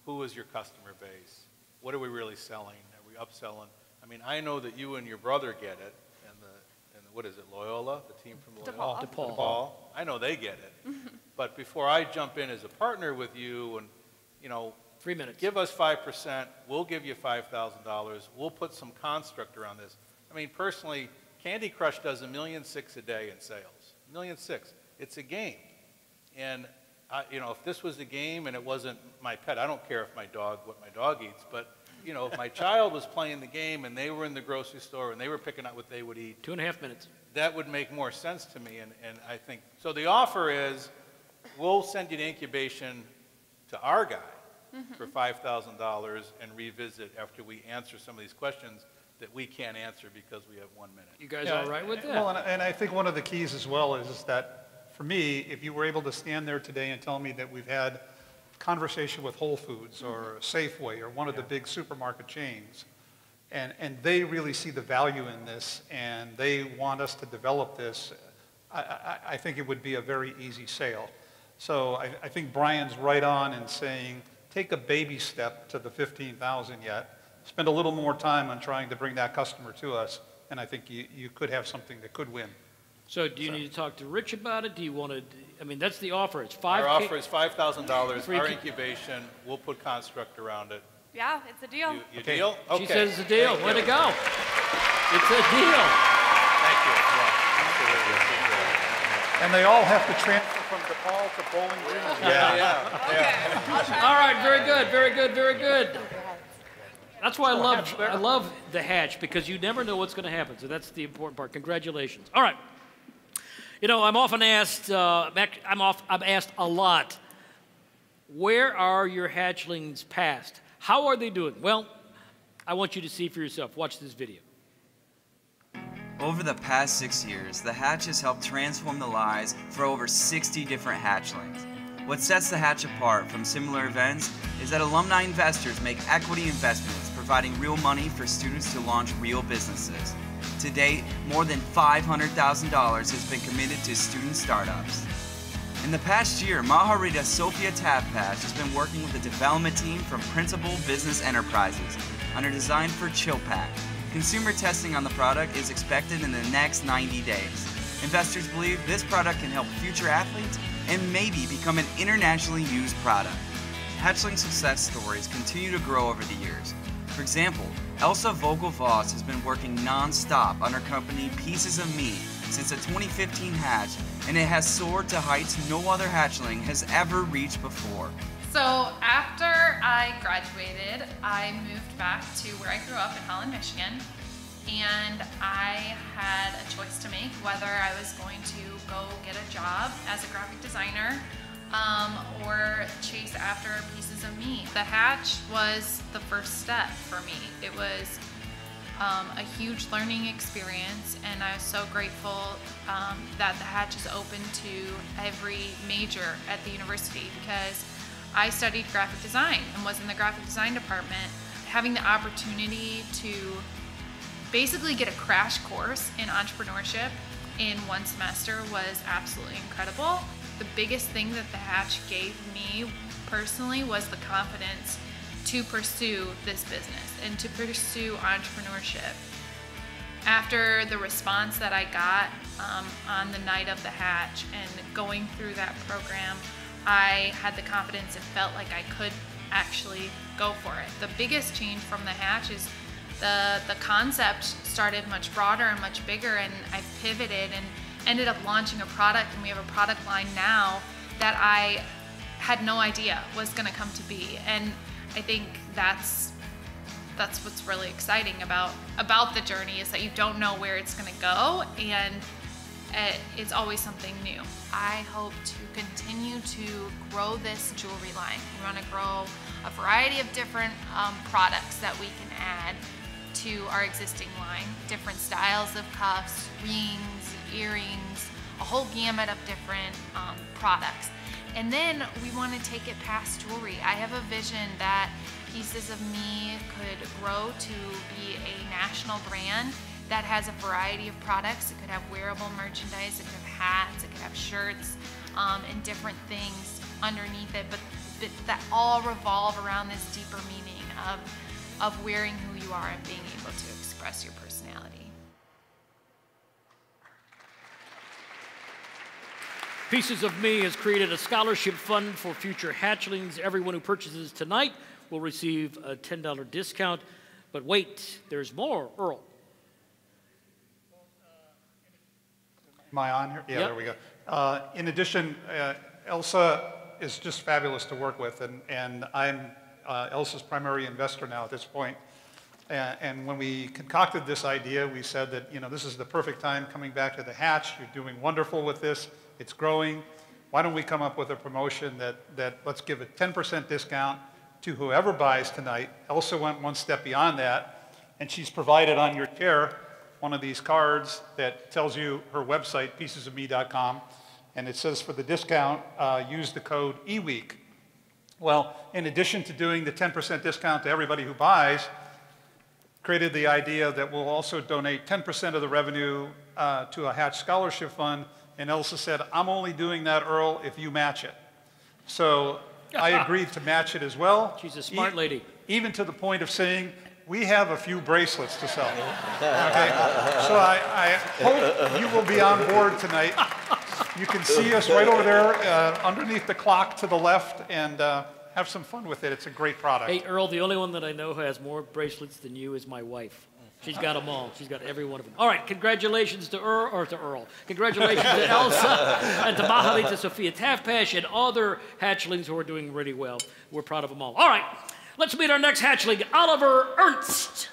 Who is your customer base? What are we really selling? Are we upselling? I mean, I know that you and your brother get it, and what is it, Loyola, the team from Loyola? DePaul. I know they get it. But before I jump in as a partner with you and, 3 minutes. Give us 5%, we'll give you $5,000, we'll put some construct around this. I mean, personally, Candy Crush does $1.6 million a day in sales. $1.6 million. It's a game. And, if this was a game and it wasn't my pet, I don't care what my dog eats, but you know, if my child was playing the game and they were in the grocery store and they were picking out what they would eat. 2.5 minutes. That would make more sense to me, and I think, so the offer is, we'll send you to incubation to our guy for $5,000 and revisit after we answer some of these questions that we can't answer because we have 1 minute. You guys all right with that? Well, and I think one of the keys as well is that, for me, if you were able to stand there today and tell me that we've had conversation with Whole Foods or Safeway or one of the big supermarket chains, and they really see the value in this and they want us to develop this, I think it would be a very easy sale. So I think Brian's right on in saying, take a baby step to the 15,000 yet, spend a little more time on trying to bring that customer to us, and I think you could have something that could win. So do you need to talk to Rich about it? Do you want to, I mean, that's the offer. It's $5,000. Our offer is $5,000, our incubation, we'll put construct around it. Yeah, it's a deal. You deal? Okay. She says it's a deal. Way to go. It's a deal. Thank you. And they all have to transfer from DePaul to Bowling Green. Yeah. All right, very good, very good, very good. That's why I love the hatch, because you never know what's going to happen. So that's the important part. Congratulations. All right. You know, I'm often asked, I'm asked a lot, where are your hatchlings past? How are they doing? Well, I want you to see for yourself. Watch this video. Over the past 6 years, the Hatch has helped transform the lives for over 60 different hatchlings. What sets the Hatch apart from similar events is that alumni investors make equity investments, providing real money for students to launch real businesses. To date, more than $500,000 has been committed to student startups. In the past year, Maharita Sophia Tavpash has been working with the development team from Principal Business Enterprises on a design for ChillPack. Consumer testing on the product is expected in the next 90 days. Investors believe this product can help future athletes and maybe become an internationally used product. Hatchling success stories continue to grow over the years. For example, Elsa Vogel-Voss has been working non-stop on her company Pieces of Me since the 2015 hatch, and it has soared to heights no other hatchling has ever reached before. So after I graduated, I moved back to where I grew up in Holland, Michigan, and I had a choice to make whether I was going to go get a job as a graphic designer or chase after Pieces of Me. The hatch was the first step for me. It was a huge learning experience, and I was so grateful that the hatch is open to every major at the university, because I studied graphic design and was in the graphic design department. Having the opportunity to basically get a crash course in entrepreneurship in one semester was absolutely incredible. The biggest thing that the hatch gave me personally was the confidence to pursue this business and to pursue entrepreneurship. After the response that I got on the night of the hatch and going through that program, I had the confidence and felt like I could actually go for it. The biggest change from the hatch is the concept started much broader and much bigger, and I pivoted and ended up launching a product, and we have a product line now that I had no idea was going to come to be. And I think that's what's really exciting about the journey, is that you don't know where it's going to go, and it's always something new. I hope to continue to grow this jewelry line. We want to grow a variety of different products that we can add to our existing line. Different styles of cuffs, rings, earrings, a whole gamut of different products. And then we want to take it past jewelry. I have a vision that Pieces of Me could grow to be a national brand that has a variety of products. It could have wearable merchandise, it could have hats, it could have shirts, and different things underneath it, but that all revolve around this deeper meaning of wearing who you are and being able to express your personality. Pieces of Me has created a scholarship fund for future hatchlings. Everyone who purchases tonight will receive a $10 discount. But wait, there's more. Earl. Am I on here? Yeah, Yep. There we go. In addition, Elsa is just fabulous to work with, and I'm Elsa's primary investor now at this point. And when we concocted this idea, we said that, you know, this is the perfect time coming back to the hatch. You're doing wonderful with this. It's growing. Why don't we come up with a promotion that let's give a 10% discount to whoever buys tonight. Elsa went one step beyond that, and she's provided on your chair one of these cards that tells you her website, piecesofme.com, and it says for the discount, use the code EWEEK. Well, in addition to doing the 10% discount to everybody who buys, created the idea that we'll also donate 10% of the revenue to a Hatch Scholarship Fund, and Elsa said, I'm only doing that, Earl, if you match it. So I agreed to match it as well. She's a smart lady. Even to the point of saying, we have a few bracelets to sell. Okay? So I hope you will be on board tonight. You can see us right over there underneath the clock to the left, and have some fun with it. It's a great product. Hey, Earl, the only one that I know who has more bracelets than you is my wife. She's got them all. She's got every one of them. All right, congratulations to Earl. Congratulations to Elsa and to Mahali, to Sophia Tafpash, and other hatchlings who are doing really well. We're proud of them all. All right, let's meet our next hatchling, Oliver Ernst.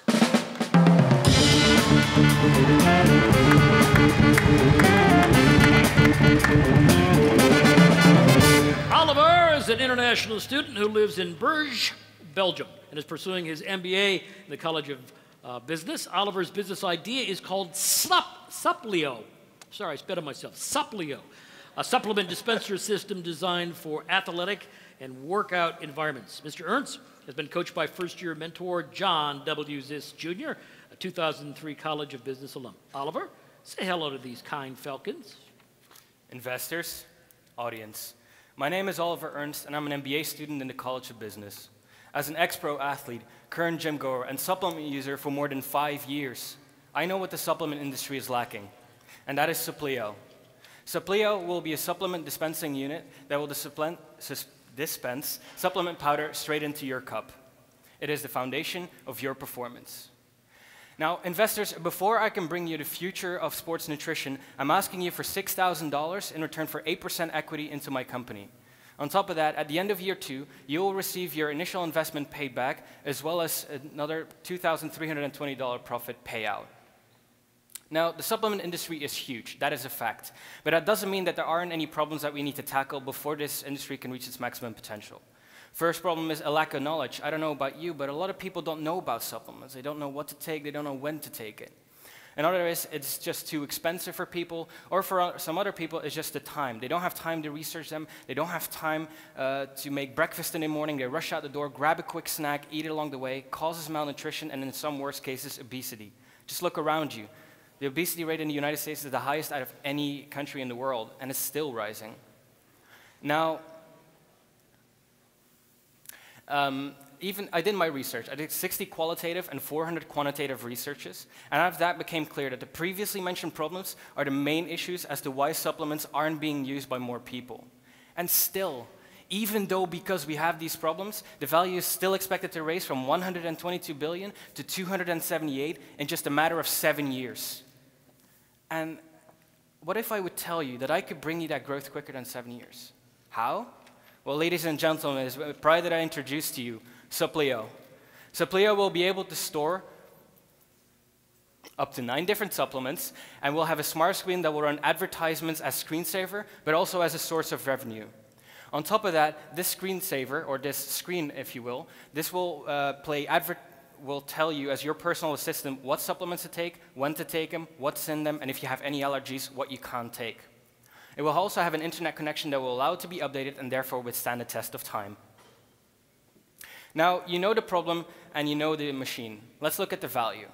Oliver is an international student who lives in Bruges, Belgium, and is pursuing his MBA in the College of Business. Oliver's business idea is called Supplio. Sorry, I spit on myself. Supplio, a supplement dispenser system designed for athletic and workout environments. Mr. Ernst has been coached by first-year mentor John W. Ziss Jr., a 2003 College of Business alum. Oliver, say hello to these kind falcons. Investors, audience. My name is Oliver Ernst, and I'm an MBA student in the College of Business. As an ex-pro athlete, Kern gym goer, and supplement user for more than 5 years, I know what the supplement industry is lacking, and that is Supplio. Supplio will be a supplement dispensing unit that will dispense supplement powder straight into your cup. It is the foundation of your performance. Now, investors, before I can bring you the future of sports nutrition, I'm asking you for $6,000 in return for 8% equity into my company. On top of that, at the end of year 2, you will receive your initial investment paid back, as well as another $2,320 profit payout. Now, the supplement industry is huge, that is a fact. But that doesn't mean that there aren't any problems that we need to tackle before this industry can reach its maximum potential. First problem is a lack of knowledge. I don't know about you, but a lot of people don't know about supplements. They don't know what to take, they don't know when to take it. Another is it's just too expensive for people, or for some other people it's just the time. They don't have time to research them, they don't have time to make breakfast in the morning, they rush out the door, grab a quick snack, eat it along the way, causes malnutrition, and in some worst cases, obesity. Just look around you. The obesity rate in the United States is the highest out of any country in the world, and it's still rising. Now, I did my research. I did 60 qualitative and 400 quantitative researches, and out of that became clear that the previously mentioned problems are the main issues as to why supplements aren't being used by more people. And still, even though because we have these problems, the value is still expected to raise from 122 billion to 278 in just a matter of 7 years. And what if I would tell you that I could bring you that growth quicker than 7 years? How? Well, ladies and gentlemen, it's with pride that I introduce to you Supplio. Supplio will be able to store up to 9 different supplements, and we'll have a smart screen that will run advertisements as screensaver, but also as a source of revenue. On top of that, this screensaver, or this screen, if you will, this will will tell you as your personal assistant what supplements to take, when to take them, what's in them, and if you have any allergies, what you can't take. It will also have an internet connection that will allow it to be updated and therefore withstand the test of time. Now, you know the problem and you know the machine. Let's look at the value.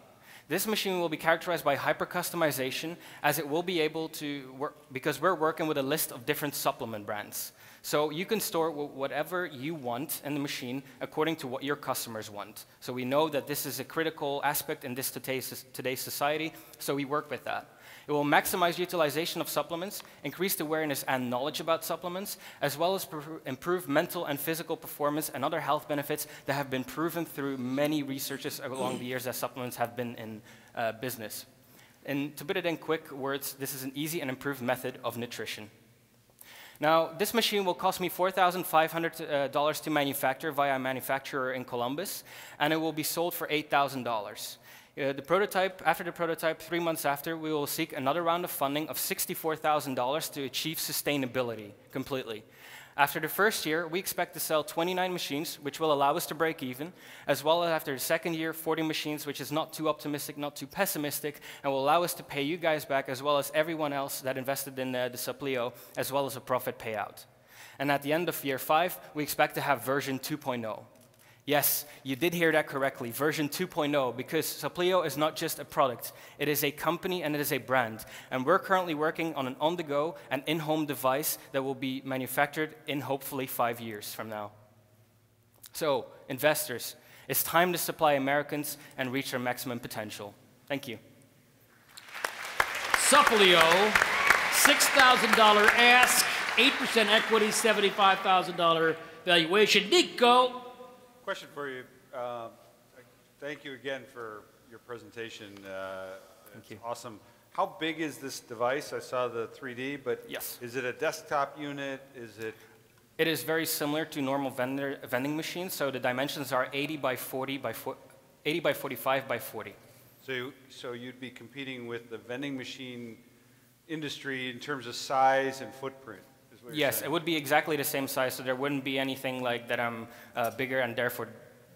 This machine will be characterized by hyper-customization, as it will be able to work, because we're working with a list of different supplement brands. So you can store whatever you want in the machine according to what your customers want. So we know that this is a critical aspect in this today's society, so we work with that. It will maximize utilization of supplements, increase awareness and knowledge about supplements, as well as improve mental and physical performance and other health benefits that have been proven through many researches along the years that supplements have been in business. And to put it in quick words, this is an easy and improved method of nutrition. Now, this machine will cost me $4,500 to manufacture via a manufacturer in Columbus, and it will be sold for $8,000. After the prototype, 3 months after, we will seek another round of funding of $64,000 to achieve sustainability completely. After the first year, we expect to sell 29 machines, which will allow us to break even, as well as after the second year, 40 machines, which is not too optimistic, not too pessimistic, and will allow us to pay you guys back, as well as everyone else that invested in the Soplio, as well as a profit payout. And at the end of year 5, we expect to have version 2.0. Yes, you did hear that correctly, version 2.0, because Soplio is not just a product, it is a company and it is a brand. And we're currently working on an on-the-go and in-home device that will be manufactured in hopefully 5 years from now. So, investors, it's time to supply Americans and reach their maximum potential. Thank you. Soplio, $6,000 ask, 8% equity, $75,000 valuation. Nico. Question for you. Thank you again for your presentation. Thank you. Awesome. How big is this device? I saw the 3D, but yes. Is it a desktop unit? Is it? It is very similar to normal vending machines. So the dimensions are 80 by 40 by 80 by 45 by 40. So you'd be competing with the vending machine industry in terms of size and footprint. Yes, it would be exactly the same size, so there wouldn't be anything like that I'm bigger and therefore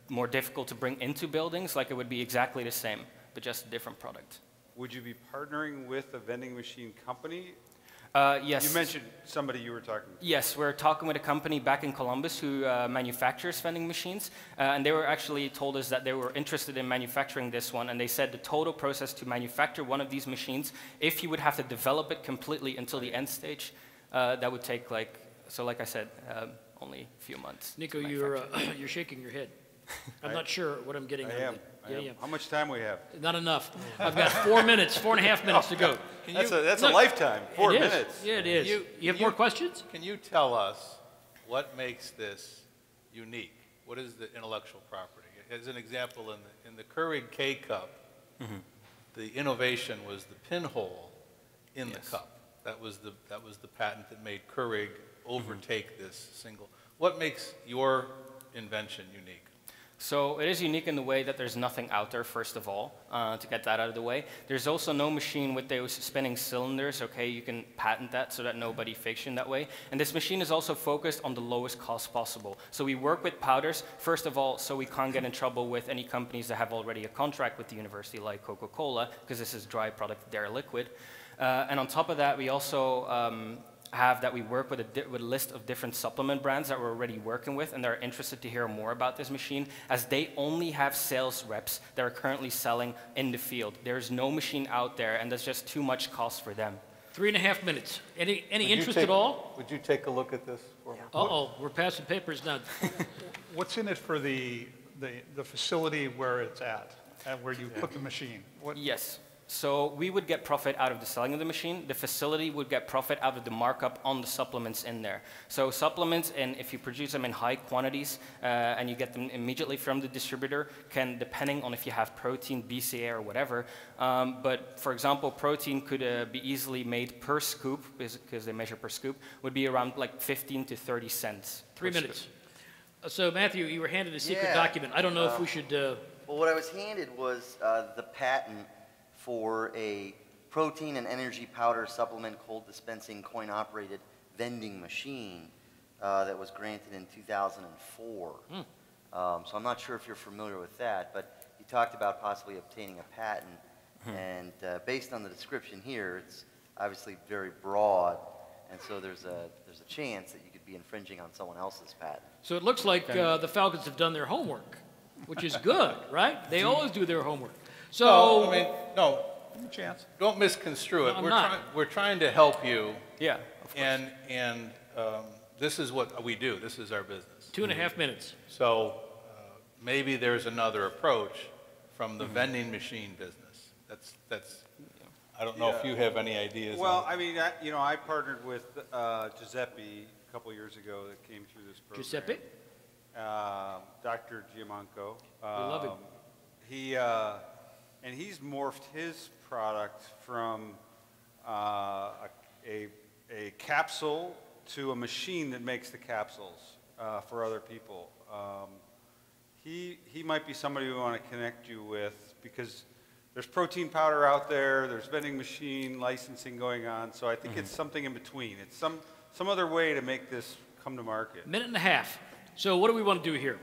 more difficult to bring into buildings. Like it would be exactly the same, but just a different product. Would you be partnering with a vending machine company? Yes. You mentioned somebody you were talking to. Yes, we're talking with a company back in Columbus who manufactures vending machines, and they were actually told us that they were interested in manufacturing this one, and they said the total process to manufacture one of these machines, if you would have to develop it completely until the end stage, that would take like I said, only a few months. Nico, you're shaking your head. I'm not sure what I'm getting. I am. How much time we have? Not enough. I've got 4 minutes, 4.5 minutes to go. That's a lifetime. 4 minutes. Yeah, it is. You have more questions? Can you tell us what makes this unique? What is the intellectual property? As an example, in the Keurig K-Cup, the innovation was the pinhole in the cup. That was the patent that made Keurig overtake this single. What makes your invention unique? So it is unique in the way that there's nothing out there, first of all, to get that out of the way. There's also no machine with those spinning cylinders, okay? You can patent that so that nobody fakes you in that way. And this machine is also focused on the lowest cost possible. So we work with powders, first of all, so we can't get in trouble with any companies that have already a contract with the university, like Coca-Cola, because this is dry product, they're liquid. And on top of that, we also we work with a list of different supplement brands that we're already working with, and they're interested to hear more about this machine, as they only have sales reps that are currently selling in the field. There's no machine out there, and that's just too much cost for them. 3.5 minutes. Any interest at all? Would you take a look at this for me? Uh-oh, we're passing papers now. What's in it for the facility where it's at, and where you put the machine? Yes. So we would get profit out of the selling of the machine. The facility would get profit out of the markup on the supplements in there. So supplements, and if you produce them in high quantities and you get them immediately from the distributor, can, depending on if you have protein, BCA, or whatever, but for example, protein could be easily made per scoop, because they measure per scoop, would be around like 15 to 30 cents. 3 minutes. So Matthew, you were handed a secret document. I don't know if we should... Well, what I was handed was the patent for a protein and energy powder supplement cold dispensing coin-operated vending machine that was granted in 2004. So I'm not sure if you're familiar with that, but you talked about possibly obtaining a patent, and based on the description here, it's obviously very broad, and so there's a chance that you could be infringing on someone else's patent. So it looks like the Falcons have done their homework, which is good, right? They always do their homework. So, no, I mean, no, chance. Don't misconstrue it. No, we're trying to help you. Yeah, of course. And this is what we do. This is our business. 2.5 minutes. So maybe there's another approach from the vending machine business. That's. I don't know if you have any ideas. Well, I mean, I partnered with Giuseppe a couple years ago that came through this program. Giuseppe? Dr. Giamanco. We love him. And he's morphed his product from a capsule to a machine that makes the capsules for other people. He might be somebody we want to connect you with, because there's protein powder out there, there's vending machine licensing going on, so I think it's something in between. It's some other way to make this come to market. Minute and a half. So what do we want to do here?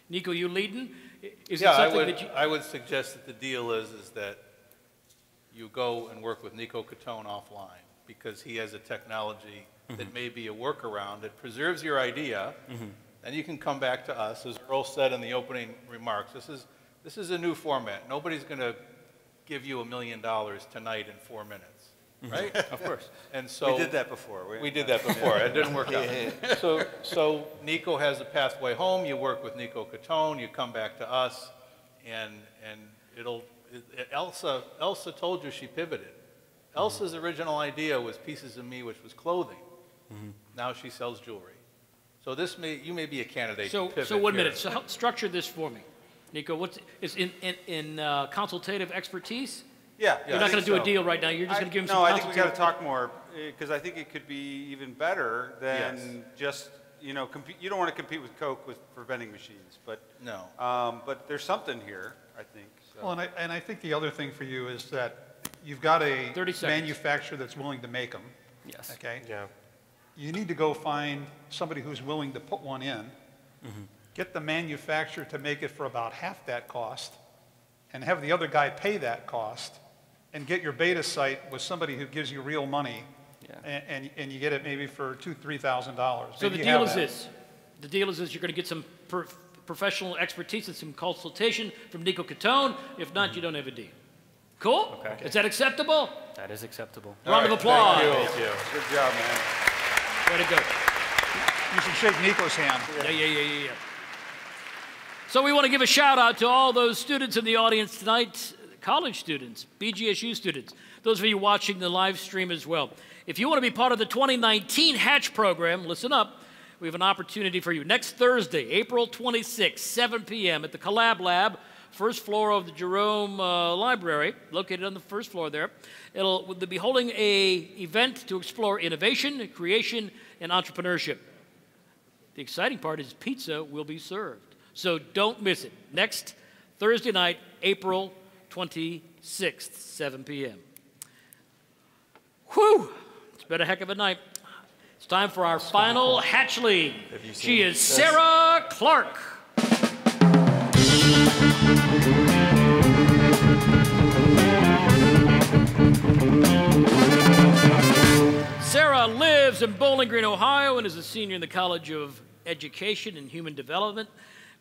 Nico, you leading? Is Yeah, it something that you... I would suggest that the deal is that you go and work with Nico Catone offline, because he has a technology that may be a workaround that preserves your idea, and you can come back to us. As Earl said in the opening remarks, this is a new format. Nobody's going to give you $1 million tonight in 4 minutes, right? Of course. And so we did that before. We did that before. It didn't work out. So Nico has a pathway home. You work with Nico Catone. You come back to us, and Elsa told you she pivoted. Elsa's original idea was Pieces of Me, which was clothing. Now she sells jewelry. So you may be a candidate to pivot. So 1 minute. So help structure this for me, Nico. Is in consultative expertise? Yeah. You're not going to do a deal right now. You're just going to give him some I think we got to consultative- talk more, because I think it could be even better than just, you know, compete. You don't want to compete with Coke for vending machines, but no. But there's something here, I think. So. Well, and I think the other thing for you is that you've got a 30 seconds. manufacturer that's willing to make them. Yes. Okay. Yeah. You need to go find somebody who's willing to put one in, get the manufacturer to make it for about half that cost, and have the other guy pay that cost, and get your beta site with somebody who gives you real money, and you get it maybe for $2,000-3,000. So the deal is this. The deal is this. You're going to get some professional expertise and some consultation from Nico Catone. If not, you don't have a deal. Cool? Okay. Is that acceptable? That is acceptable. Round of applause. Thank you. Good job, man. Way to go. You should shake Nico's hand. Yeah. So we want to give a shout out to all those students in the audience tonight, college students, BGSU students, those of you watching the live stream as well. If you want to be part of the 2019 Hatch program, listen up. We have an opportunity for you. Next Thursday, April 26, 7 p.m. at the Collab Lab, first floor of the Jerome Library, located on the first floor there. They'll be holding an event to explore innovation, creation, and entrepreneurship. The exciting part is pizza will be served. So don't miss it. Next Thursday night, April 26th, 7 p.m. Whew! It's been a heck of a night. It's time for our final hatchling. She is Sarah Clark. Sarah lives in Bowling Green, Ohio, and is a senior in the College of Education and Human Development,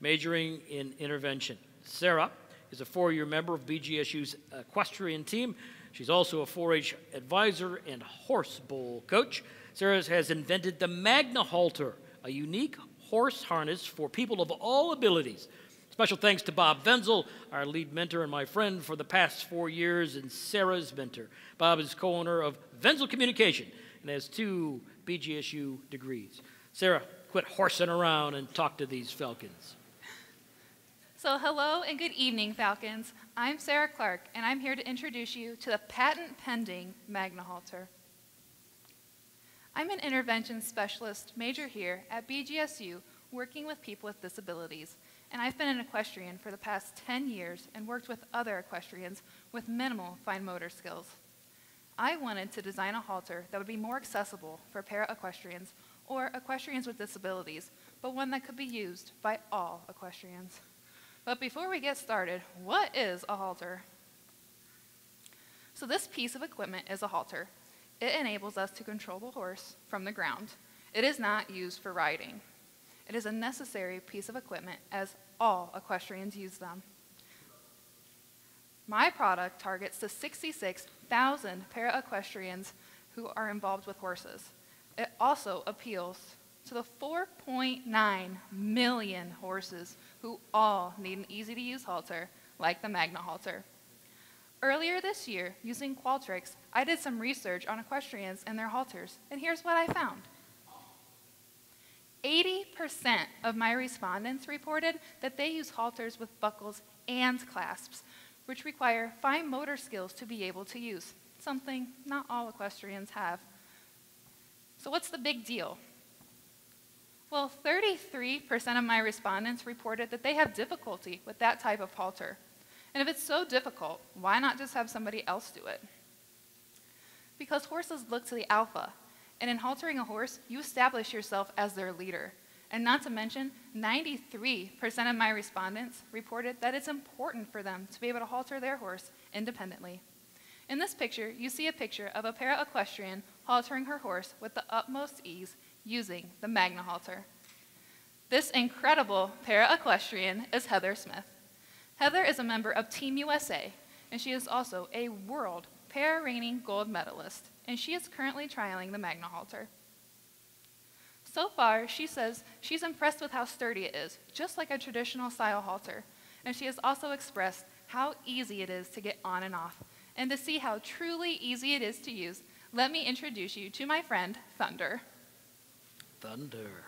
majoring in intervention. Sarah is a 4-year member of BGSU's equestrian team. She's also a 4-H advisor and horse bowl coach. Sarah has invented the Magna Halter, a unique horse harness for people of all abilities. Special thanks to Bob Wenzel, our lead mentor and my friend for the past 4 years, and Sarah's mentor. Bob is co-owner of Wenzel Communication and has 2 BGSU degrees. Sarah, quit horsing around and talk to these falcons. So hello and good evening, Falcons. I'm Sarah Clark, and I'm here to introduce you to the patent-pending Magna Halter. I'm an intervention specialist major here at BGSU, working with people with disabilities, and I've been an equestrian for the past 10 years and worked with other equestrians with minimal fine motor skills. I wanted to design a halter that would be more accessible for para-equestrians or equestrians with disabilities, but one that could be used by all equestrians. But before we get started, what is a halter? So this piece of equipment is a halter. It enables us to control the horse from the ground. It is not used for riding. It is a necessary piece of equipment as all equestrians use them. My product targets the 66,000 para-equestrians who are involved with horses. It also appeals to the 4.9 million horses who all need an easy-to-use halter like the Magna Halter. Earlier this year, using Qualtrics, I did some research on equestrians and their halters, and here's what I found. 80% of my respondents reported that they use halters with buckles and clasps, which require fine motor skills to be able to use, something not all equestrians have. So what's the big deal? Well, 33% of my respondents reported that they have difficulty with that type of halter. And if it's so difficult, why not just have somebody else do it? Because horses look to the alpha, and in haltering a horse, you establish yourself as their leader. And not to mention, 93% of my respondents reported that it's important for them to be able to halter their horse independently. In this picture, you see a picture of a para-equestrian haltering her horse with the utmost ease using the Magna Halter. This incredible para-equestrian is Heather Smith. Heather is a member of Team USA, and she is also a world para-reigning gold medalist, and she is currently trialing the Magna Halter. So far, she says she's impressed with how sturdy it is, just like a traditional style halter, and she has also expressed how easy it is to get on and off. And to see how truly easy it is to use, let me introduce you to my friend, Thunder. Thunder.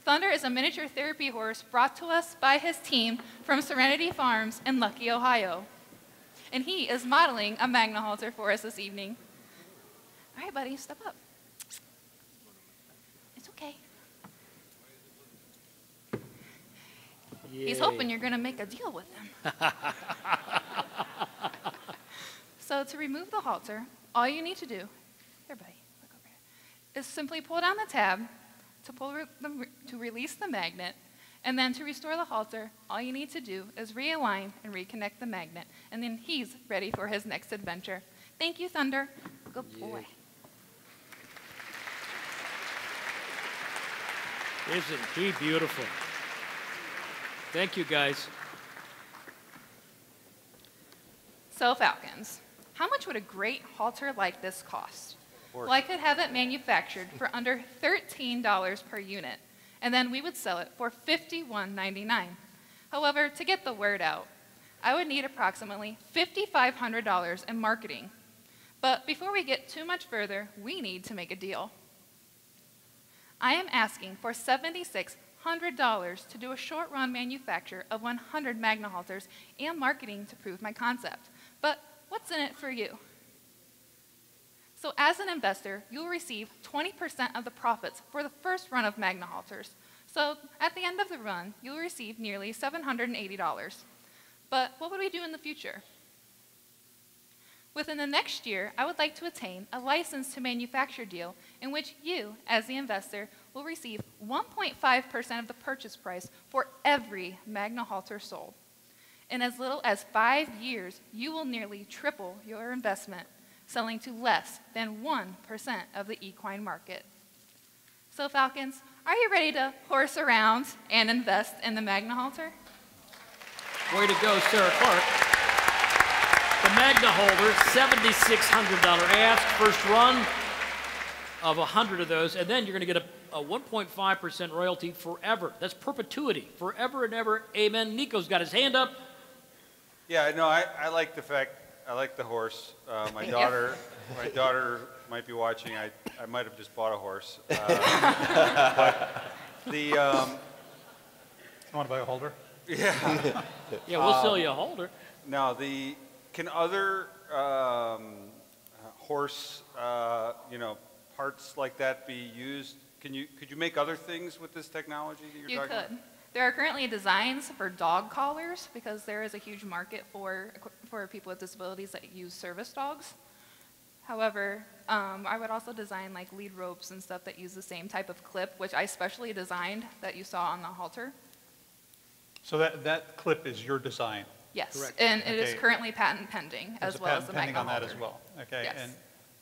Thunder is a miniature therapy horse brought to us by his team from Serenity Farms in Lucky, Ohio. And he is modeling a Magna Halter for us this evening. All right, buddy, step up. It's okay. Yay. He's hoping you're going to make a deal with him. So to remove the halter, all you need to do, here, buddy, look over here, is simply pull down the tab to release the magnet, and then to restore the halter, all you need to do is realign and reconnect the magnet, and then he's ready for his next adventure. Thank you, Thunder. Good boy. Isn't he beautiful? Thank you, guys. So, Falcons, how much would a great halter like this cost? Well, I could have it manufactured for under $13 per unit, and then we would sell it for $51.99. However, to get the word out, I would need approximately $5,500 in marketing. But before we get too much further, we need to make a deal. I am asking for $7,600 to do a short-run manufacture of 100 Magna Halters and marketing to prove my concept. But what's in it for you? So as an investor, you'll receive 20% of the profits for the first run of Magna Halters. So at the end of the run, you'll receive nearly $780. But what would we do in the future? Within the next year, I would like to attain a license to manufacture deal in which you, as the investor, will receive 1.5% of the purchase price for every Magna Halter sold. In as little as 5 years, you will nearly triple your investment, selling to less than 1% of the equine market. So Falcons, are you ready to horse around and invest in the Magna Halter? Way to go, Sarah Clark. The Magna Halter, $7,600 ask, first run of 100 of those, and then you're going to get a 1.5% royalty forever. That's perpetuity, forever and ever. Amen. Nico's got his hand up. Yeah, no, I like the fact, I like the horse. My daughter might be watching. I might have just bought a horse. But the you want to buy a holder? Yeah. Yeah, we'll sell you a holder. Now, can other horse, parts like that be used? Could you make other things with this technology that you're talking about? You could. There are currently designs for dog collars because there is a huge market for people with disabilities that use service dogs. However, I would also design like lead ropes and stuff that use the same type of clip, which I specially designed that you saw on the halter. So that clip is your design? Yes, correct. And it is currently patent pending as well as the Magna Halter. There's a patent pending on that as well. Okay. Yes.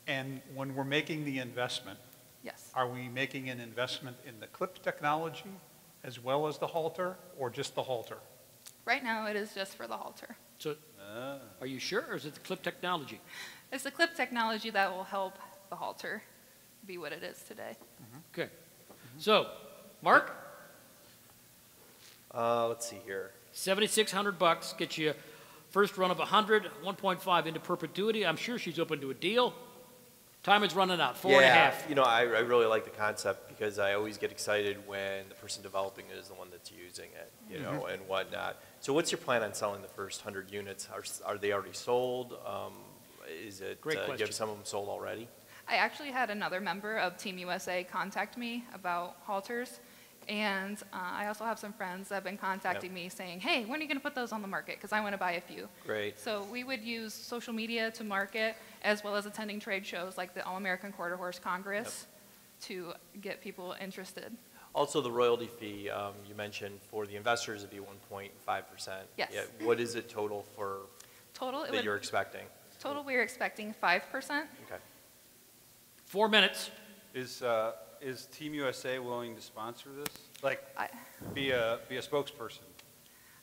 And when we're making the investment, yes, are we making an investment in the clip technology as well as the halter, or just the halter? Right now, it is just for the halter. So, are you sure, or is it the clip technology? It's the clip technology that will help the halter be what it is today. Okay. So, Mark? Let's see here. $7,600 gets you first run of 100, 1.5 into perpetuity. I'm sure she's open to a deal. Time is running out, 4.5. I really like the concept because I always get excited when the person developing it is the one that's using it, and whatnot. So what's your plan on selling the first 100 units? Are they already sold? Is it, Great do you question. have some of them sold already? I actually had another member of Team USA contact me about halters. And I also have some friends that have been contacting me saying, hey, when are you going to put those on the market? Because I want to buy a few. Great. So we would use social media to market, as well as attending trade shows like the All-American Quarter Horse Congress to get people interested. Also, the royalty fee you mentioned for the investors would be 1.5%. Yes. Yeah, what is it total for Total, that you're expecting? Total, we're expecting 5%. Okay. 4 minutes. Is Team USA willing to sponsor this? Like, be a spokesperson?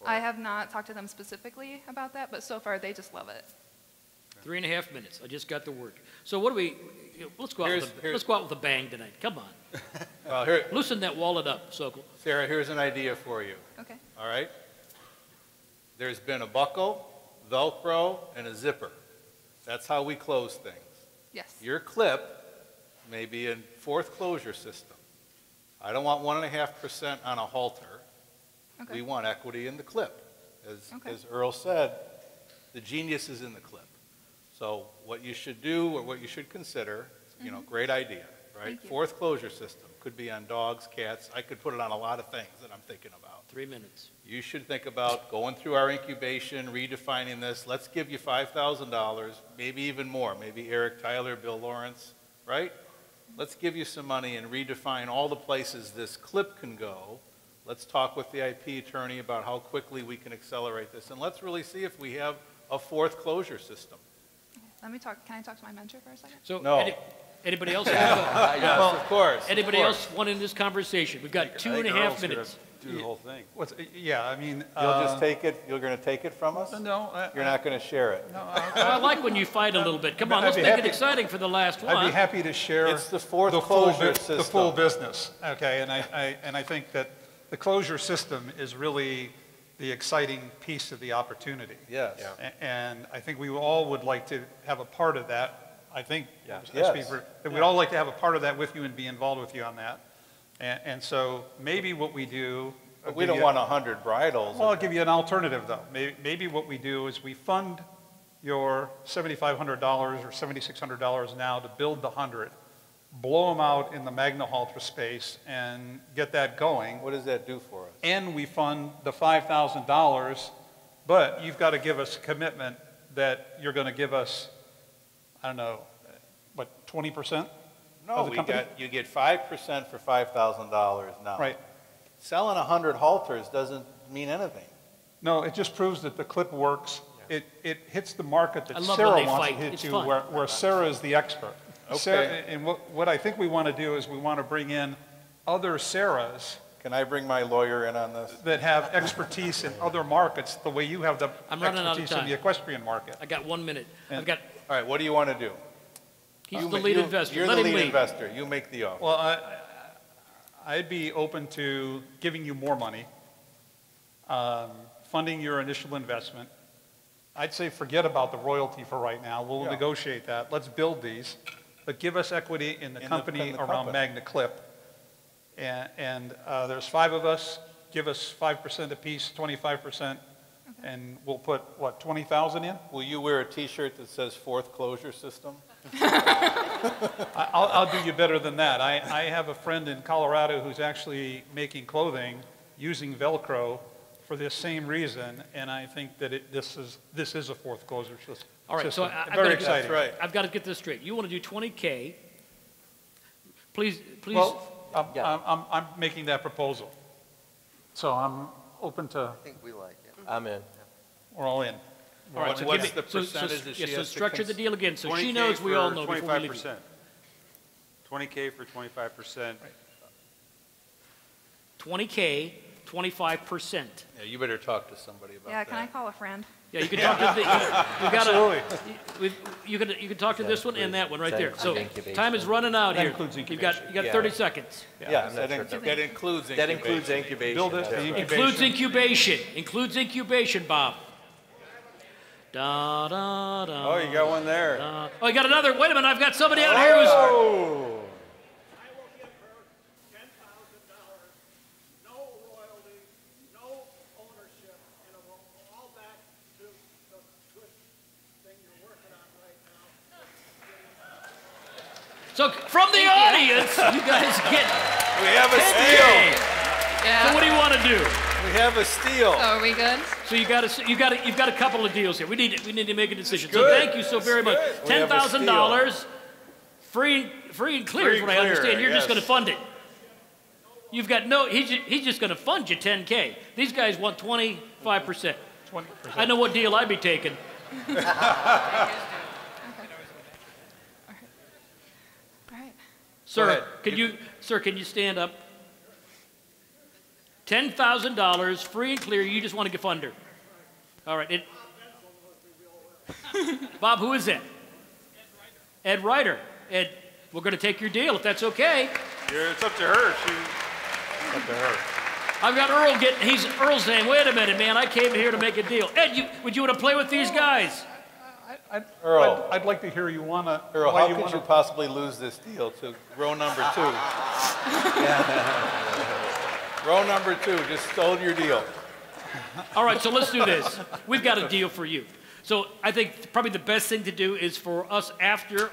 I have not talked to them specifically about that, but so far they just love it. 3.5 minutes. I just got the word. So what do we? Let's go out. Let's go out with a bang tonight. Come on. Well, Loosen that wallet up, Sokol. Sarah, here's an idea for you. Okay. All right? There's been a buckle, Velcro, and a zipper. That's how we close things. Yes. Your clip may be a fourth closure system. I don't want 1.5% on a halter. Okay. We want equity in the clip. Okay. As Earl said, the genius is in the clip. So what you should do, or what you should consider, you know, great idea, right? Thank you. Fourth closure system. Could be on dogs, cats. I could put it on a lot of things that I'm thinking about. 3 minutes. You should think about going through our incubation, redefining this. Let's give you $5,000, maybe even more. Maybe Eric Tyler, Bill Lawrence, right? Let's give you some money and redefine all the places this clip can go. Let's talk with the IP attorney about how quickly we can accelerate this. And let's really see if we have a fourth closure system. Let me talk. Can I talk to my mentor for a second? So No. Anybody else? Yes, of course. Anybody else want in this conversation? We've got 2.5 minutes. Do the whole thing. Yeah, I mean. You'll just take it, you're going to take it from us? No. You're not going to share it? No. I like when you fight a little bit. Come on, I'd let's be make happy- it exciting for the last one. I'd be happy to share It's the fourth full closure the full system. business. Okay, and I think that the closure system is really the exciting piece of the opportunity. Yes. And I think we all would like to have a part of that. I think Yeah. I Yes. speak that we'd all like to have a part of that with you and be involved with you on that. And so maybe what we do. But we don't want 100 bridles. Well, I'll give you an alternative, though. Maybe what we do is we fund your $7,500 or $7,600 now to build the 100, blow them out in the Magna Halter space, and get that going. What does that do for us? And we fund the $5,000, but you've got to give us a commitment that you're going to give us, I don't know, what, 20%? No, of the company? you get 5% for $5,000 now. Right. Selling 100 halters doesn't mean anything. No, it just proves that the clip works. It hits the market I that love Sarah when they wants to fight. hit It's to, fun. where Sarah is the expert. Okay. Sarah, and what I think we want to do is we want to bring in other Sarahs Can I bring my lawyer in on this? that have expertise in other markets, the way you have the I'm running out of expertise in time. the equestrian market. I got 1 minute. And- I've got. All right, what do you want to do? He's You the ma- lead you- investor. You're Let the him lead lead. investor. You make the offer. Well, I'd be open to giving you more money, funding your initial investment. I'd say forget about the royalty for right now. We'll Yeah. negotiate that. Let's build these. But give us equity in the company around company. Magna Clip. And there's 5 of us. Give us 5% apiece, 25%. And we'll put, what, 20,000 in? Will you wear a T-shirt that says fourth closure system? I'll do you better than that. I have a friend in Colorado who's actually making clothing using Velcro for this same reason, and I think that this is a fourth closure system. All right, so Very exciting. That's right. I've got to get this straight. You want to do 20K. Please. Well, I'm making that proposal. So I'm open to, I think we like it. I'm in. we're all in. All right, so What's give me, the so, percentage that she so has to structure the deal again, so she 20K knows we all for know before we leave. 25%. 20K for 25%. 20K, 25%. Yeah, you better talk to somebody about Yeah, that. can I call a friend? Yeah, you can talk to the, you got Absolutely. you can talk to this one and that one right That there. So includes time is running out That here. includes You incubation. got 30 seconds. Yeah, I'm that, not sure. that includes That includes incubation. Build it, That's the right. incubation. Includes incubation. Includes incubation, Bob. Da, da, da, Oh, you got one there. da. Oh, you got another. Wait a minute. I've got somebody out here who's. Oh! So from the audience, you guys get. We have a steal. Yeah. So what do you want to do? We have a steal. So are we good? So you've got a couple of deals here. We need to make a decision. So good. thank you so very much. $10,000, free and clear is what I understand. You're just going to fund it. You've got no. He's just going to fund you $10K. These guys want 25%. 20%. I know what deal I'd be taking. Sir, can you stand up? $10,000, free and clear. You just want to get funder. All right. Bob, who is that? Ed Ryder. Ed, we're going to take your deal if that's okay. It's up to her. Up to her. I've got Earl Earl's saying, wait a minute, man, I came here to make a deal. Ed, would you want to play with these guys? Earl. I'd like to hear you want to. Earl, how could you possibly lose this deal to row number 2? Row number 2 just stole your deal. All right, so let's do this. We've got a deal for you. So I think probably the best thing to do is for us after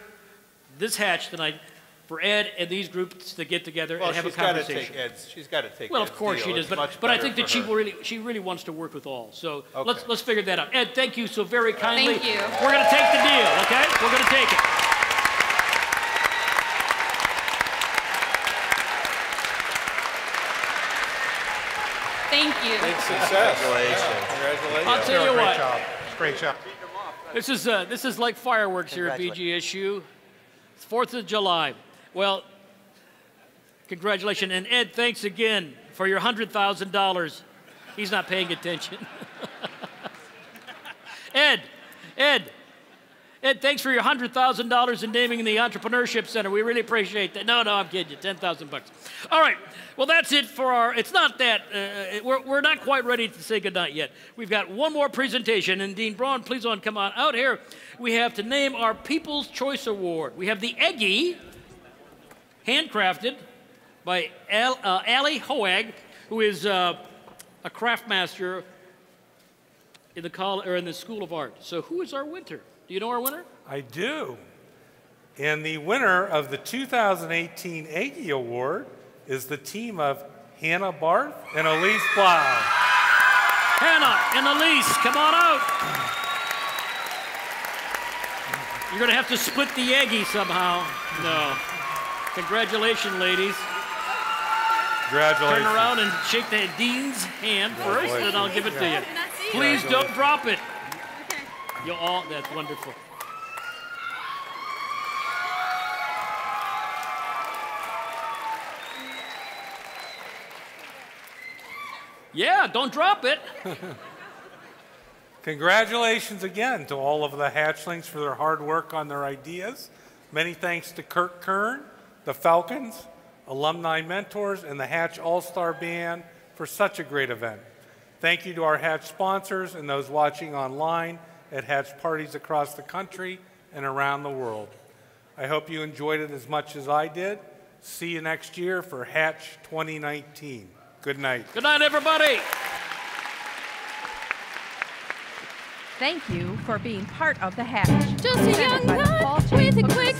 this hatch tonight, for Ed and these groups to get together and have a conversation. She's got to take Well, Ed's of course deal. she does, It's but I much think better that for she really wants to work with all. So Okay. let's figure that out. Ed, thank you so very kindly. Thank you. We're going to take the deal, okay? We're going to take it. Thank you. Big success. Congratulations. I'll tell you what. Great job. This is like fireworks here at BGSU. It's 4th of July. Well, congratulations. And Ed, thanks again for your $100,000. He's not paying attention. Ed, thanks for your $100,000 in naming the Entrepreneurship Center. We really appreciate that. No, I'm kidding you. $10,000. All right. Well, that's it for our. It's not that we're not quite ready to say goodnight yet. We've got one more presentation, and Dean Braun, please come on out here. We have to name our People's Choice Award. We have the Eggie, handcrafted by Ali Hoag, who is a craft master in the School of Art. So, who is our winner? Do you know our winner? I do. And the winner of the 2018 Eggie Award is the team of Hannah Barth and Elise Blau. Hannah and Elise, come on out. You're going to have to split the Eggie somehow. No. Congratulations, ladies. Congratulations. Turn around and shake the Dean's hand first, and I'll give it to you. Please don't drop it. You all, that's wonderful. Yeah, don't drop it. Congratulations again to all of the hatchlings for their hard work on their ideas. Many thanks to Kirk Kern, the Falcons, alumni mentors, and the Hatch All-Star Band for such a great event. Thank you to our Hatch sponsors and those watching online at Hatch parties across the country and around the world. I hope you enjoyed it as much as I did. See you next year for Hatch 2019. Good night. Good night, everybody. Thank you for being part of the Hatch. Just a young guy with a quick